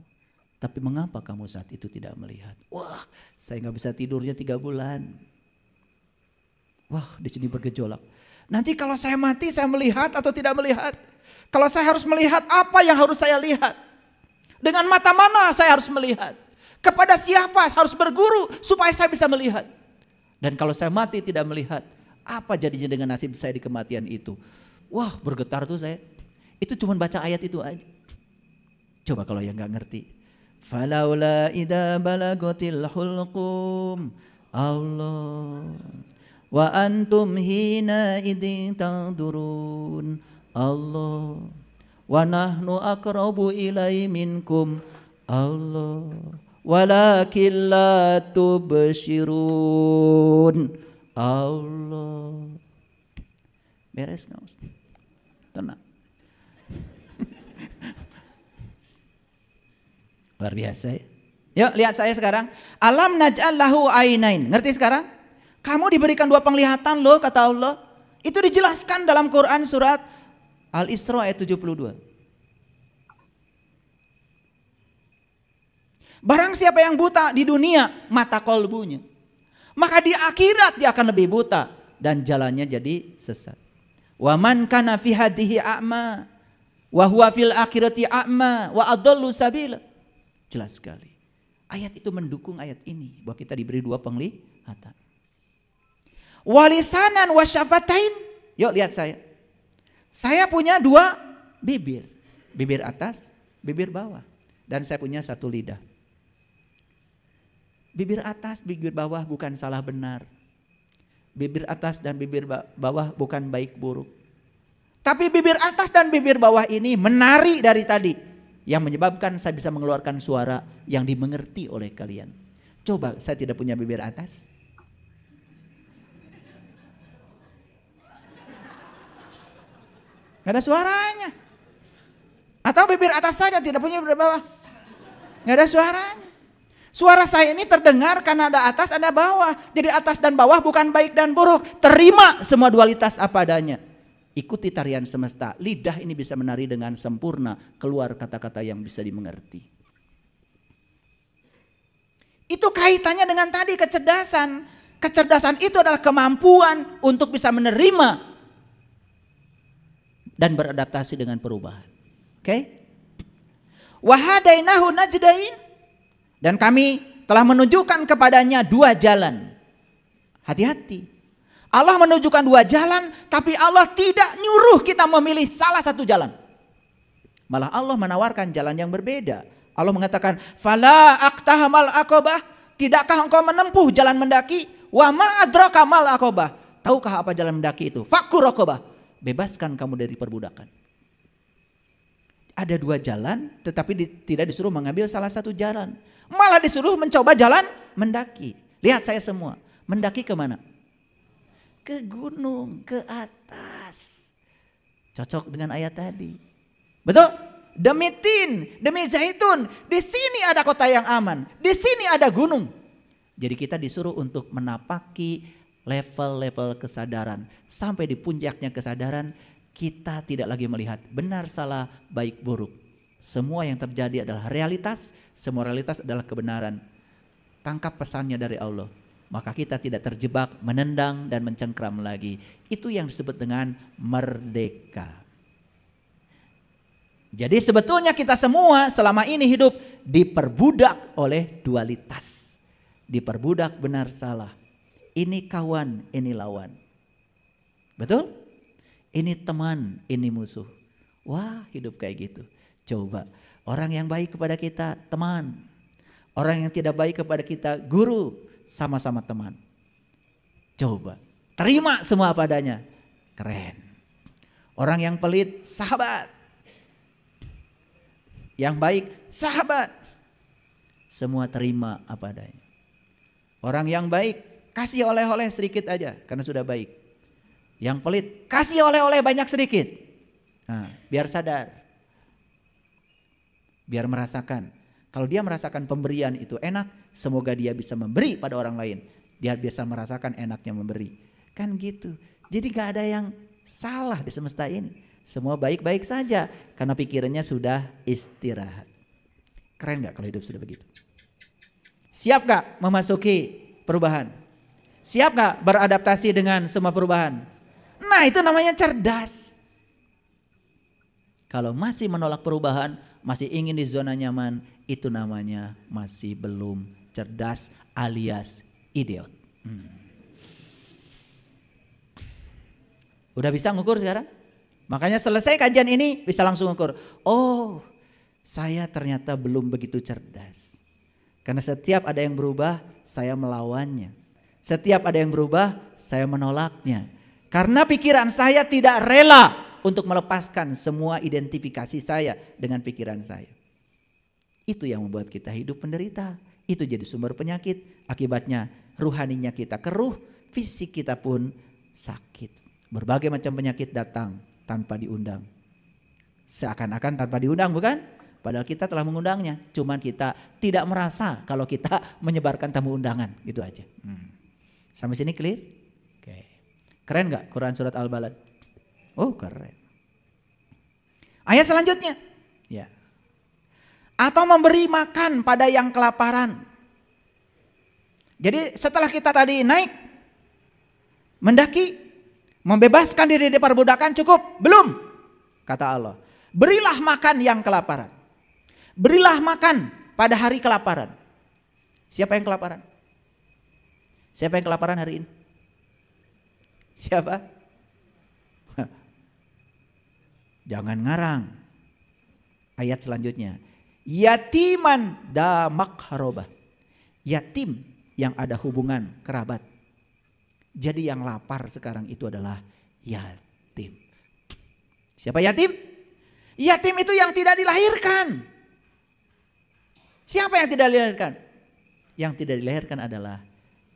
Tapi mengapa kamu saat itu tidak melihat? Wah, saya nggak bisa tidurnya 3 bulan. Wah, di sini bergejolak. Nanti kalau saya mati, saya melihat atau tidak melihat? Kalau saya harus melihat, apa yang harus saya lihat? Dengan mata mana saya harus melihat? Kepada siapa harus berguru supaya saya bisa melihat? Dan kalau saya mati tidak melihat, apa jadinya dengan nasib saya di kematian itu? Wah, bergetar tuh saya. Itu cuma baca ayat itu aja. Coba kalau yang nggak ngerti. Falaula idza balagatil hulqum Allah wa antum hina idzin tanzurun Allah wa nahnu aqrabu ilai minkum Allah walakin la tubsirun Allah. Beres nggak? Tenang. Luar biasa ya. Yuk lihat saya sekarang. Alam naj'al lahu ainain. Ngerti sekarang? Kamu diberikan 2 penglihatan loh kata Allah. Itu dijelaskan dalam Quran surat Al-Isra ayat 72. Barang siapa yang buta di dunia mata kolbunya, maka di akhirat dia akan lebih buta dan jalannya jadi sesat. Wa man kana fi hadhihi a'ma wa huwa fil akhirati a'ma wa adallu sabila. Jelas sekali. Ayat itu mendukung ayat ini bahwa kita diberi 2 penglihatan. Walisanan wasyafatain. Yuk lihat saya. Saya punya 2 bibir. Bibir atas, bibir bawah. Dan saya punya 1 lidah. Bibir atas, bibir bawah bukan salah benar. Bibir atas dan bibir bawah bukan baik buruk. Tapi bibir atas dan bibir bawah ini menari dari tadi. Yang menyebabkan saya bisa mengeluarkan suara yang dimengerti oleh kalian. Coba saya tidak punya bibir atas. Gak ada suaranya. Atau bibir atas saja tidak punya bibir bawah. Gak ada suaranya. Suara saya ini terdengar karena ada atas ada bawah. Jadi atas dan bawah bukan baik dan buruk. Terima semua dualitas apa adanya. Ikuti tarian semesta, lidah ini bisa menari dengan sempurna, keluar kata-kata yang bisa dimengerti. Itu kaitannya dengan tadi kecerdasan. Kecerdasan itu adalah kemampuan untuk bisa menerima dan beradaptasi dengan perubahan. Oke? Wahadainahu najdain, dan kami telah menunjukkan kepadanya 2 jalan. Hati-hati. Allah menunjukkan 2 jalan, tapi Allah tidak nyuruh kita memilih salah satu jalan. Malah Allah menawarkan jalan yang berbeda. Allah mengatakan, "Fala aqtahamal aqabah." Tidakkah engkau menempuh jalan mendaki? Wa ma adraka mal aqabah. Tahukah apa jalan mendaki itu? Fakkur raqabah. Bebaskan kamu dari perbudakan. Ada 2 jalan, tetapi tidak disuruh mengambil salah satu jalan. Malah disuruh mencoba jalan mendaki. Lihat saya semua. Mendaki kemana? Ke gunung, ke atas. Cocok dengan ayat tadi. Betul? Demi tin, demi zaitun. Di sini ada kota yang aman. Di sini ada gunung. Jadi kita disuruh untuk menapaki level-level kesadaran. Sampai di puncaknya kesadaran, kita tidak lagi melihat benar, salah, baik, buruk. Semua yang terjadi adalah realitas. Semua realitas adalah kebenaran. Tangkap pesannya dari Allah. Maka kita tidak terjebak, menendang dan mencengkram lagi. Itu yang disebut dengan merdeka. Jadi sebetulnya kita semua selama ini hidup diperbudak oleh dualitas. Diperbudak benar salah. Ini kawan, ini lawan. Betul? Ini teman, ini musuh. Wah, hidup kayak gitu. Coba, orang yang baik kepada kita teman. Orang yang tidak baik kepada kita guru. Sama-sama teman. Coba, terima semua apa adanya. Keren. Orang yang pelit, sahabat. Yang baik, sahabat. Semua terima apa adanya. Orang yang baik, kasih oleh-oleh sedikit aja karena sudah baik. Yang pelit, kasih oleh-oleh banyak sedikit. Nah, biar sadar. Biar merasakan. Kalau dia merasakan pemberian itu enak, semoga dia bisa memberi pada orang lain. Dia bisa merasakan enaknya memberi. Kan gitu. Jadi gak ada yang salah di semesta ini. Semua baik-baik saja karena pikirannya sudah istirahat. Keren gak kalau hidup sudah begitu? Siap gak memasuki perubahan? Siap gak beradaptasi dengan semua perubahan? Nah, itu namanya cerdas. Kalau masih menolak perubahan, masih ingin di zona nyaman, itu namanya masih belum cerdas alias idiot. Udah bisa ngukur sekarang? Makanya selesai kajian ini bisa langsung ngukur. Oh, saya ternyata belum begitu cerdas. Karena setiap ada yang berubah, saya melawannya. Setiap ada yang berubah, saya menolaknya. Karena pikiran saya tidak rela untuk melepaskan semua identifikasi saya dengan pikiran saya. Itu yang membuat kita hidup menderita. Itu jadi sumber penyakit. Akibatnya ruhaninya kita keruh, fisik kita pun sakit. Berbagai macam penyakit datang tanpa diundang. Seakan-akan tanpa diundang, bukan? Padahal kita telah mengundangnya. Cuman kita tidak merasa kalau kita menyebarkan tamu undangan. Gitu aja. Sampai sini clear? Oke. Keren gak Quran surat Al-Balad? Oh keren. Ayat selanjutnya. Ya. Atau memberi makan pada yang kelaparan. Jadi setelah kita tadi naik, mendaki, membebaskan diri dari perbudakan cukup? Belum. Kata Allah. Berilah makan yang kelaparan. Berilah makan pada hari kelaparan. Siapa yang kelaparan? Siapa yang kelaparan hari ini? Siapa? Jangan ngarang. Ayat selanjutnya. Yatiman da makharobah. Yatim yang ada hubungan kerabat. Jadi yang lapar sekarang itu adalah yatim. Siapa yatim? Yatim itu yang tidak dilahirkan. Siapa yang tidak dilahirkan? Yang tidak dilahirkan adalah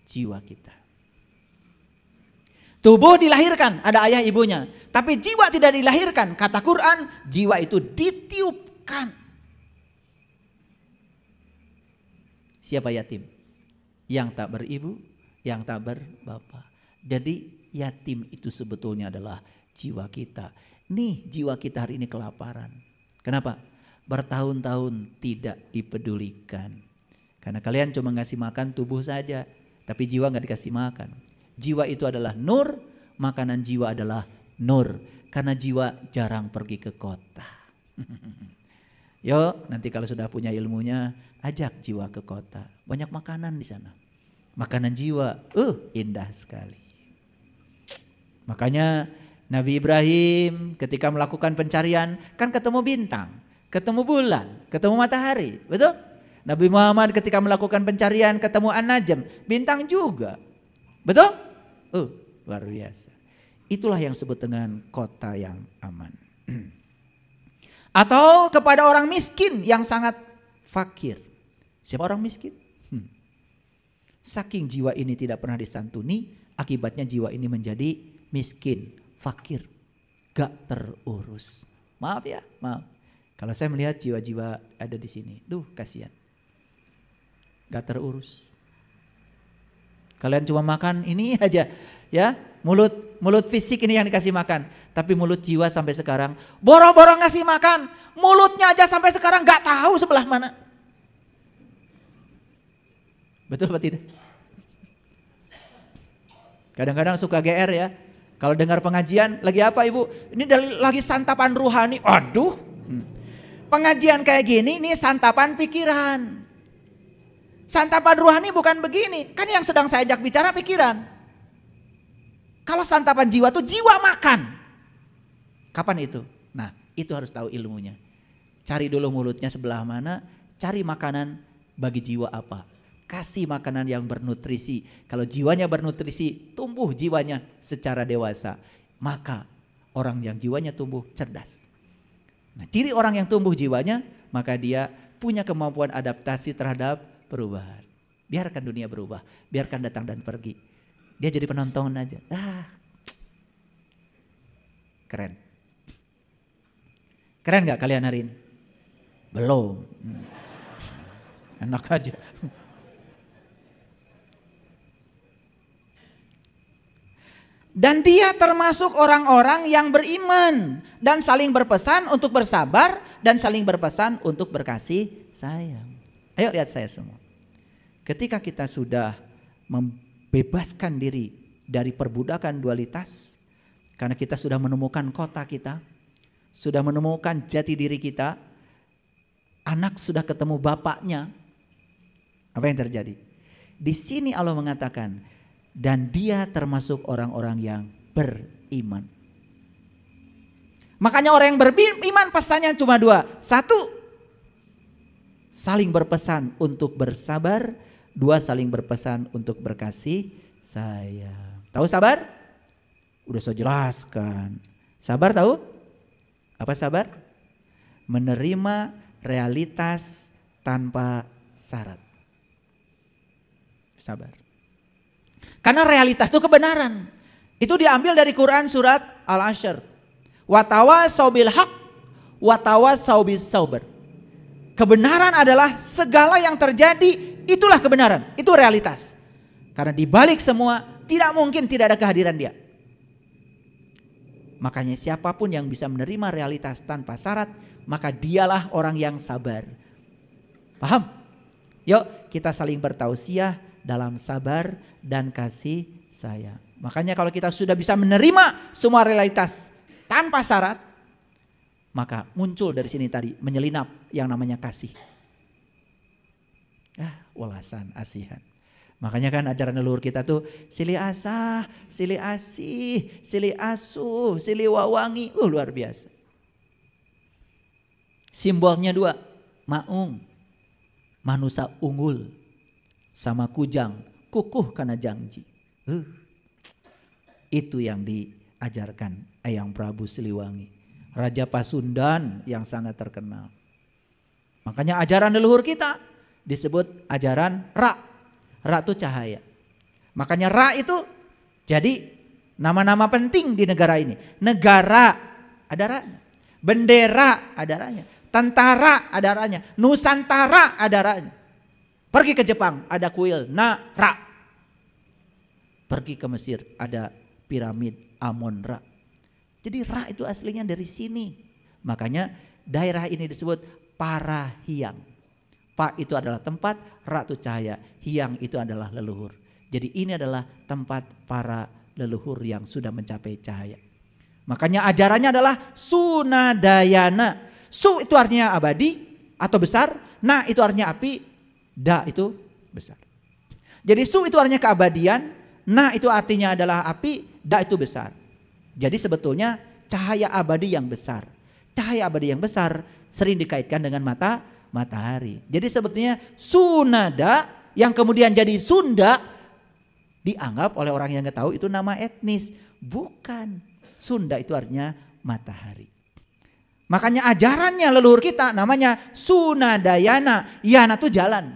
jiwa kita. Tubuh dilahirkan, ada ayah ibunya. Tapi jiwa tidak dilahirkan. Kata Quran, jiwa itu ditiupkan. Siapa yatim? Yang tak beribu, yang tak berbapak. Jadi yatim itu sebetulnya adalah jiwa kita. Nih jiwa kita hari ini kelaparan. Kenapa? Bertahun-tahun tidak dipedulikan. Karena kalian cuma ngasih makan tubuh saja. Tapi jiwa gak dikasih makan. Jiwa itu adalah nur, makanan jiwa adalah nur. Karena jiwa jarang pergi ke kota. Yuk nanti kalau sudah punya ilmunya, ajak jiwa ke kota. Banyak makanan di sana. Makanan jiwa, indah sekali. Makanya Nabi Ibrahim ketika melakukan pencarian, kan ketemu bintang, ketemu bulan, ketemu matahari, betul? Nabi Muhammad ketika melakukan pencarian ketemu An-Najm, bintang juga. Betul? Luar biasa. Itulah yang disebut dengan kota yang aman. Atau kepada orang miskin yang sangat fakir. Siapa orang miskin? Saking jiwa ini tidak pernah disantuni, akibatnya jiwa ini menjadi miskin, fakir, gak terurus. Maaf ya, maaf. Kalau saya melihat jiwa-jiwa ada di sini, kasihan. Gak terurus. Kalian cuma makan ini aja, ya, mulut fisik ini yang dikasih makan, tapi mulut jiwa sampai sekarang boro-boro ngasih makan, mulutnya aja sampai sekarang nggak tahu sebelah mana. Betul apa tidak? Kadang-kadang suka GR ya, kalau dengar pengajian lagi apa ibu? Ini lagi santapan ruhani, aduh. Pengajian kayak gini, ini santapan pikiran. Santapan ruhani bukan begini, kan yang sedang saya ajak bicara pikiran. Kalau santapan jiwa tuh jiwa makan. Kapan itu? Nah itu harus tahu ilmunya. Cari dulu mulutnya sebelah mana, cari makanan bagi jiwa apa. Kasih makanan yang bernutrisi. Kalau jiwanya bernutrisi, tumbuh jiwanya secara dewasa. Maka orang yang jiwanya tumbuh cerdas. Nah ciri orang yang tumbuh jiwanya, maka dia punya kemampuan adaptasi terhadap perubahan. Biarkan dunia berubah, biarkan datang dan pergi. Dia jadi penonton aja. Keren. Keren gak kalian hari ini? Belum. Enak aja. Dan dia termasuk orang-orang yang beriman dan saling berpesan untuk bersabar dan saling berpesan untuk berkasih sayang. Ayo lihat saya semua. Ketika kita sudah membebaskan diri dari perbudakan dualitas, karena kita sudah menemukan kota kita, sudah menemukan jati diri kita, anak sudah ketemu bapaknya, apa yang terjadi? Di sini Allah mengatakan, dan dia termasuk orang-orang yang beriman. Makanya orang yang beriman pesannya cuma dua. Satu, saling berpesan untuk bersabar. Dua, saling berpesan untuk berkasih sayang. Tahu sabar? Udah saya jelaskan. Sabar tahu? Apa sabar? Menerima realitas tanpa syarat. Sabar. Karena realitas itu kebenaran. Itu diambil dari Quran surat Al-Ashr. Watawasau bil haq, watawasau bis sabar. Kebenaran adalah segala yang terjadi, itulah kebenaran, itu realitas. Karena di balik semua tidak mungkin tidak ada kehadiran Dia. Makanya siapapun yang bisa menerima realitas tanpa syarat, maka dialah orang yang sabar. Paham? Yuk kita saling bertausiah dalam sabar dan kasih sayang. Makanya kalau kita sudah bisa menerima semua realitas tanpa syarat, maka muncul dari sini tadi menyelinap yang namanya kasih. Ulasan asihan. Makanya kan ajaran leluhur kita tuh silih asah, silih asih, silih asuh, silih wawangi. Luar biasa. Simbolnya dua, maung, manusia unggul, sama kujang, kukuh karena janji. Itu yang diajarkan Eyang Prabu Siliwangi, Raja Pasundan yang sangat terkenal. Makanya ajaran leluhur kita disebut ajaran Ra. Ra itu cahaya. Makanya Ra itu jadi nama-nama penting di negara ini. Negara ada Ra-nya. Bendera ada Ra-nya. Tentara ada Ra-nya. Nusantara ada Ra-nya. Pergi ke Jepang ada kuil Na-Ra. Pergi ke Mesir ada piramid Amon-Ra. Jadi Ra itu aslinya dari sini. Makanya daerah ini disebut Parahiang. Pa itu adalah tempat, Ra itu cahaya, Hiang itu adalah leluhur. Jadi ini adalah tempat para leluhur yang sudah mencapai cahaya. Makanya ajarannya adalah Sunadayana. Su itu artinya abadi atau besar, Na itu artinya api, Da itu besar. Jadi Su itu artinya keabadian, Na itu artinya adalah api, Da itu besar. Jadi sebetulnya cahaya abadi yang besar. Cahaya abadi yang besar sering dikaitkan dengan matahari. Jadi sebetulnya Sunada yang kemudian jadi Sunda dianggap oleh orang yang nggak tahu itu nama etnis. Bukan. Sunda itu artinya matahari. Makanya ajarannya leluhur kita namanya Sunadayana. Yana itu jalan.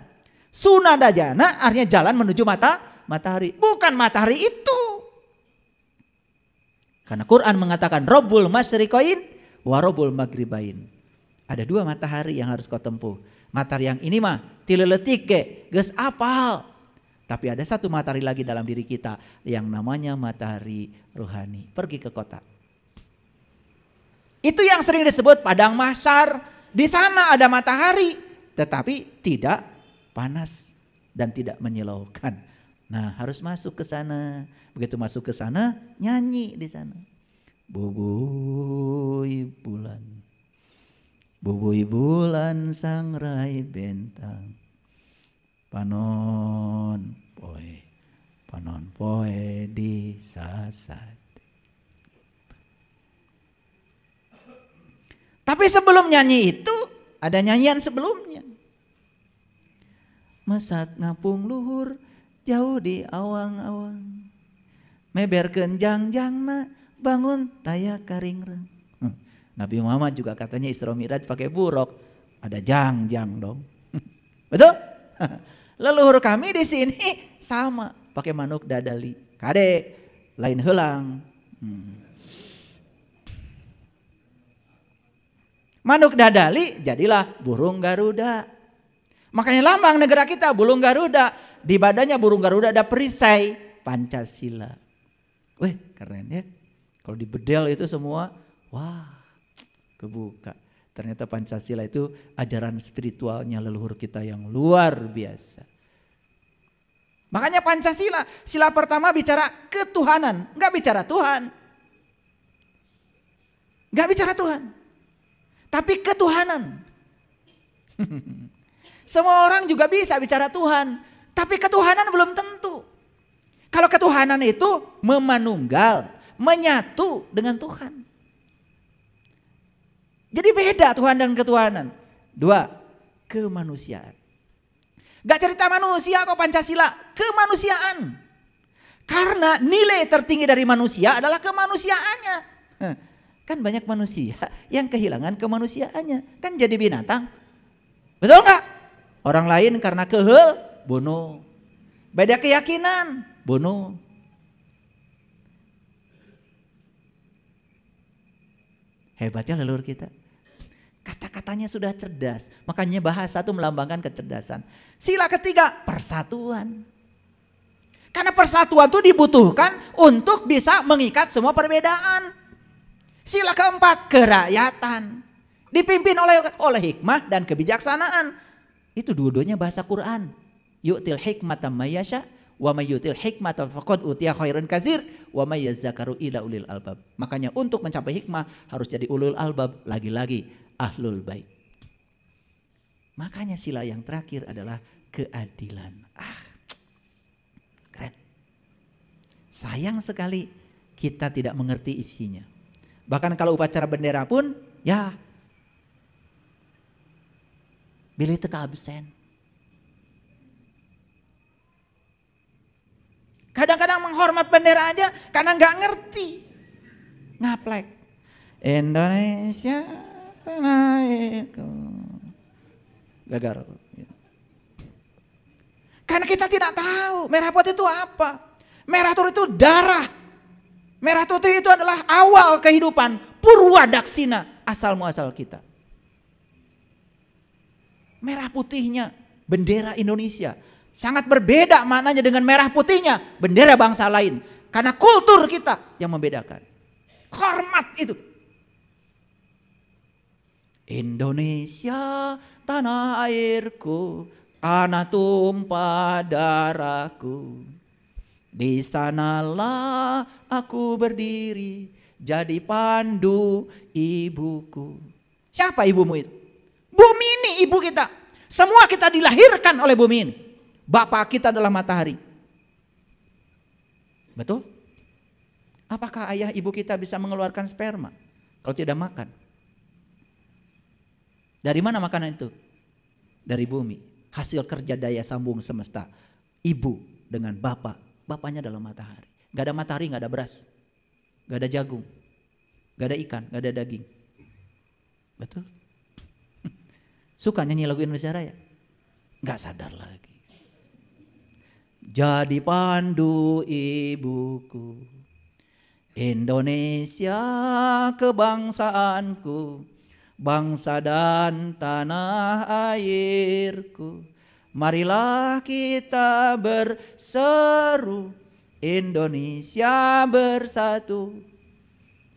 Sunadayana artinya jalan menuju matahari. Bukan matahari itu. Karena Quran mengatakan Rabbul Masyriqain wa Rabbul Maghribain. Ada dua matahari yang harus kau tempuh. Matahari yang ini mah tileletik ke, geus apal. Tapi ada satu matahari lagi dalam diri kita yang namanya matahari rohani. Pergi ke kota. Itu yang sering disebut padang mahsyar. Di sana ada matahari, tetapi tidak panas dan tidak menyilaukan. Nah, harus masuk ke sana. Begitu masuk ke sana, nyanyi di sana. Bubui bulan. Bubui bulan sangrai bentang. Panon poe di sasat. Tapi sebelum nyanyi itu ada nyanyian sebelumnya. Mesat ngapung luhur jauh di awang-awang. Meberkeun jangjangna bangun taya karingrang. Nabi Muhammad juga katanya Isra Mi'raj pakai buruk. Ada jangjang dong. Betul? Leluhur kami di sini sama pakai manuk dadali. Kade lain helang. Manuk dadali jadilah burung Garuda. Makanya lambang negara kita burung Garuda. Di badannya burung Garuda ada perisai Pancasila. Wih keren ya. Kalau di bedel itu semua, wah kebuka. Ternyata Pancasila itu ajaran spiritualnya leluhur kita yang luar biasa. Makanya Pancasila, sila pertama bicara ketuhanan, nggak bicara Tuhan. Nggak bicara Tuhan. tapi ketuhanan. Semua orang juga bisa bicara Tuhan, tapi ketuhanan belum tentu. Kalau ketuhanan itu memanunggal, menyatu dengan Tuhan. Jadi beda Tuhan dan ketuhanan. 2, kemanusiaan. Gak cerita manusia kok Pancasila, kemanusiaan. Karena nilai tertinggi dari manusia adalah kemanusiaannya. Kan banyak manusia yang kehilangan kemanusiaannya. Kan jadi binatang. Betul gak? Orang lain karena kehel, bunuh. Beda keyakinan, bunuh. Hebatnya leluhur kita. Kata-katanya sudah cerdas. Makanya bahasa itu melambangkan kecerdasan. Sila ketiga, persatuan. Karena persatuan itu dibutuhkan untuk bisa mengikat semua perbedaan. Sila keempat, kerakyatan. Dipimpin oleh hikmah dan kebijaksanaan. Itu dua-duanya bahasa Quran. Yu'til hikmata mayyasha wa may yu'til hikmata faqad utiya khairan katsir wa may yazakaru ila ulil albab. Makanya untuk mencapai hikmah harus jadi ulul albab, lagi-lagi ahlul bait. Makanya sila yang terakhir adalah keadilan. Keren. Sayang sekali kita tidak mengerti isinya. Bahkan kalau upacara bendera pun ya bilih teka absen. Kadang-kadang menghormat bendera aja karena nggak ngerti. Ngaplek. Indonesia tanah airku. Gagal. Karena kita tidak tahu merah putih itu apa. Merah putih itu darah. Merah putih itu adalah awal kehidupan. Purwadaksina, asal muasal kita. Merah putihnya bendera Indonesia sangat berbeda maknanya dengan merah putihnya bendera bangsa lain. Karena kultur kita yang membedakan. Hormat itu. Indonesia tanah airku, tanah tumpah darahku. Di sanalah aku berdiri jadi pandu ibuku. Siapa ibumu itu? Bumi ini ibu kita. Semua kita dilahirkan oleh bumi ini. Bapak kita adalah matahari. Betul? Apakah ayah ibu kita bisa mengeluarkan sperma kalau tidak makan? Dari mana makanan itu? Dari bumi. Hasil kerja daya sambung semesta. Ibu dengan bapak. Bapaknya adalah matahari. Gak ada matahari, gak ada beras. Gak ada jagung. Gak ada ikan, gak ada daging. Betul? Suka nyanyi lagu Indonesia Raya? Gak sadar lagi. Jadi pandu ibuku, Indonesia kebangsaanku, bangsa dan tanah airku. Marilah kita berseru, Indonesia bersatu.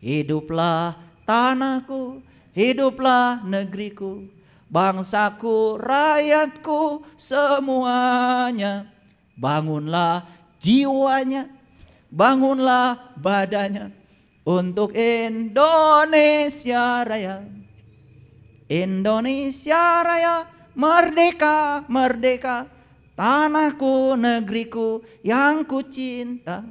Hiduplah tanahku, hiduplah negeriku, bangsaku, rakyatku semuanya. Bangunlah jiwanya, bangunlah badannya untuk Indonesia Raya. Indonesia Raya, merdeka, merdeka, tanahku, negeriku yang ku cinta.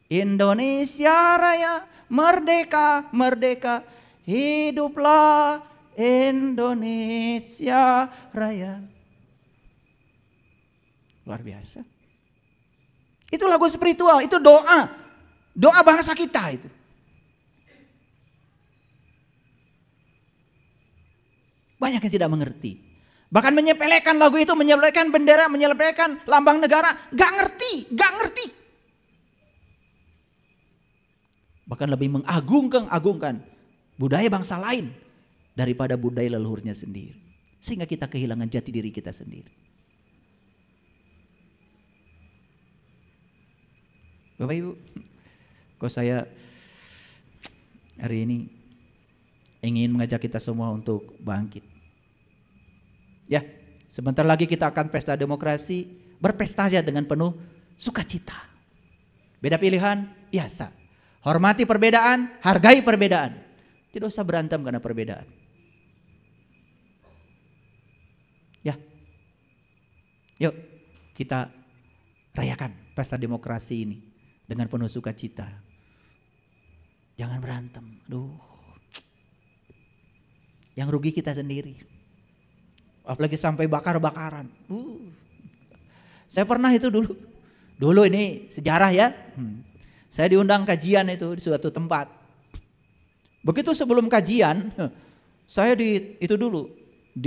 Indonesia Raya, merdeka, merdeka, hiduplah Indonesia Raya. Luar biasa. Itu lagu spiritual, itu doa. Doa bangsa kita itu. Banyak yang tidak mengerti. Bahkan menyepelekan lagu itu, menyepelekan bendera, menyepelekan lambang negara. Gak ngerti, gak ngerti. Bahkan lebih mengagung-agungkan budaya bangsa lain daripada budaya leluhurnya sendiri. Sehingga kita kehilangan jati diri kita sendiri. Bapak Ibu, kok saya hari ini ingin mengajak kita semua untuk bangkit. Ya, sebentar lagi kita akan pesta demokrasi, berpesta saja dengan penuh sukacita. Beda pilihan, biasa. Hormati perbedaan, hargai perbedaan. Tidak usah berantem karena perbedaan. Yuk kita rayakan pesta demokrasi ini dengan penuh sukacita. Jangan berantem. Aduh. Yang rugi kita sendiri. Apalagi sampai bakar-bakaran. Saya pernah itu dulu. Dulu ini sejarah ya. Saya diundang kajian itu di suatu tempat. Begitu sebelum kajian, saya di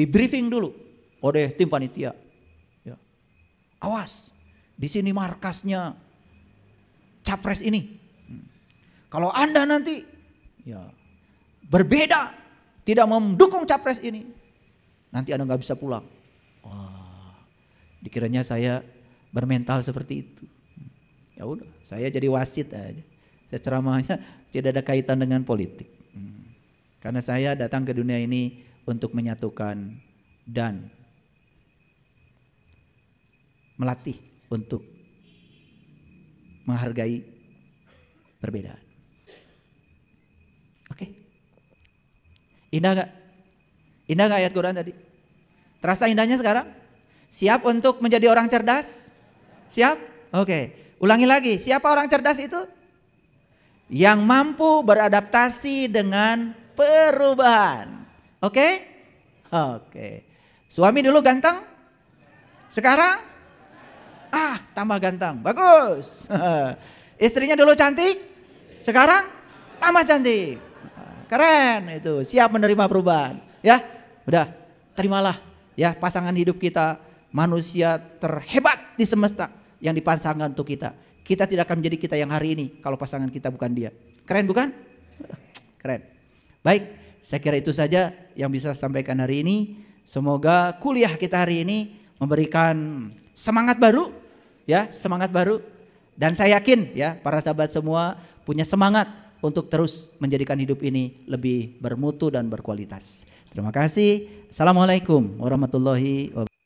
briefing dulu oleh tim panitia. Ya. Awas, di sini markasnya capres ini. Kalau Anda nanti ya berbeda, tidak mendukung capres ini, nanti Anda nggak bisa pulang. Wah, dikiranya saya bermental seperti itu. Ya udah, saya jadi wasit aja. Saya ceramahnya tidak ada kaitan dengan politik. Karena saya datang ke dunia ini untuk menyatukan dan melatih untuk menghargai perbedaan. Oke. Indah gak? Indah gak ayat Quran tadi? Terasa indahnya sekarang? Siap untuk menjadi orang cerdas? Siap? Oke. Ulangi lagi, siapa orang cerdas itu? Yang mampu beradaptasi dengan perubahan. Oke? Oke. Suami dulu ganteng? Sekarang? Tambah ganteng. Bagus. Istrinya dulu cantik? Sekarang? Tambah cantik. Keren itu. Siap menerima perubahan. Ya, udah. Terimalah ya pasangan hidup kita, manusia terhebat di semesta yang dipasangkan untuk kita. Kita tidak akan menjadi kita yang hari ini kalau pasangan kita bukan dia. Keren bukan? Keren. Baik, saya kira itu saja yang bisa saya sampaikan hari ini. Semoga kuliah kita hari ini memberikan semangat baru, ya, semangat baru. Dan saya yakin ya para sahabat semua punya semangat untuk terus menjadikan hidup ini lebih bermutu dan berkualitas. Terima kasih. Assalamualaikum warahmatullahi wabarakatuh.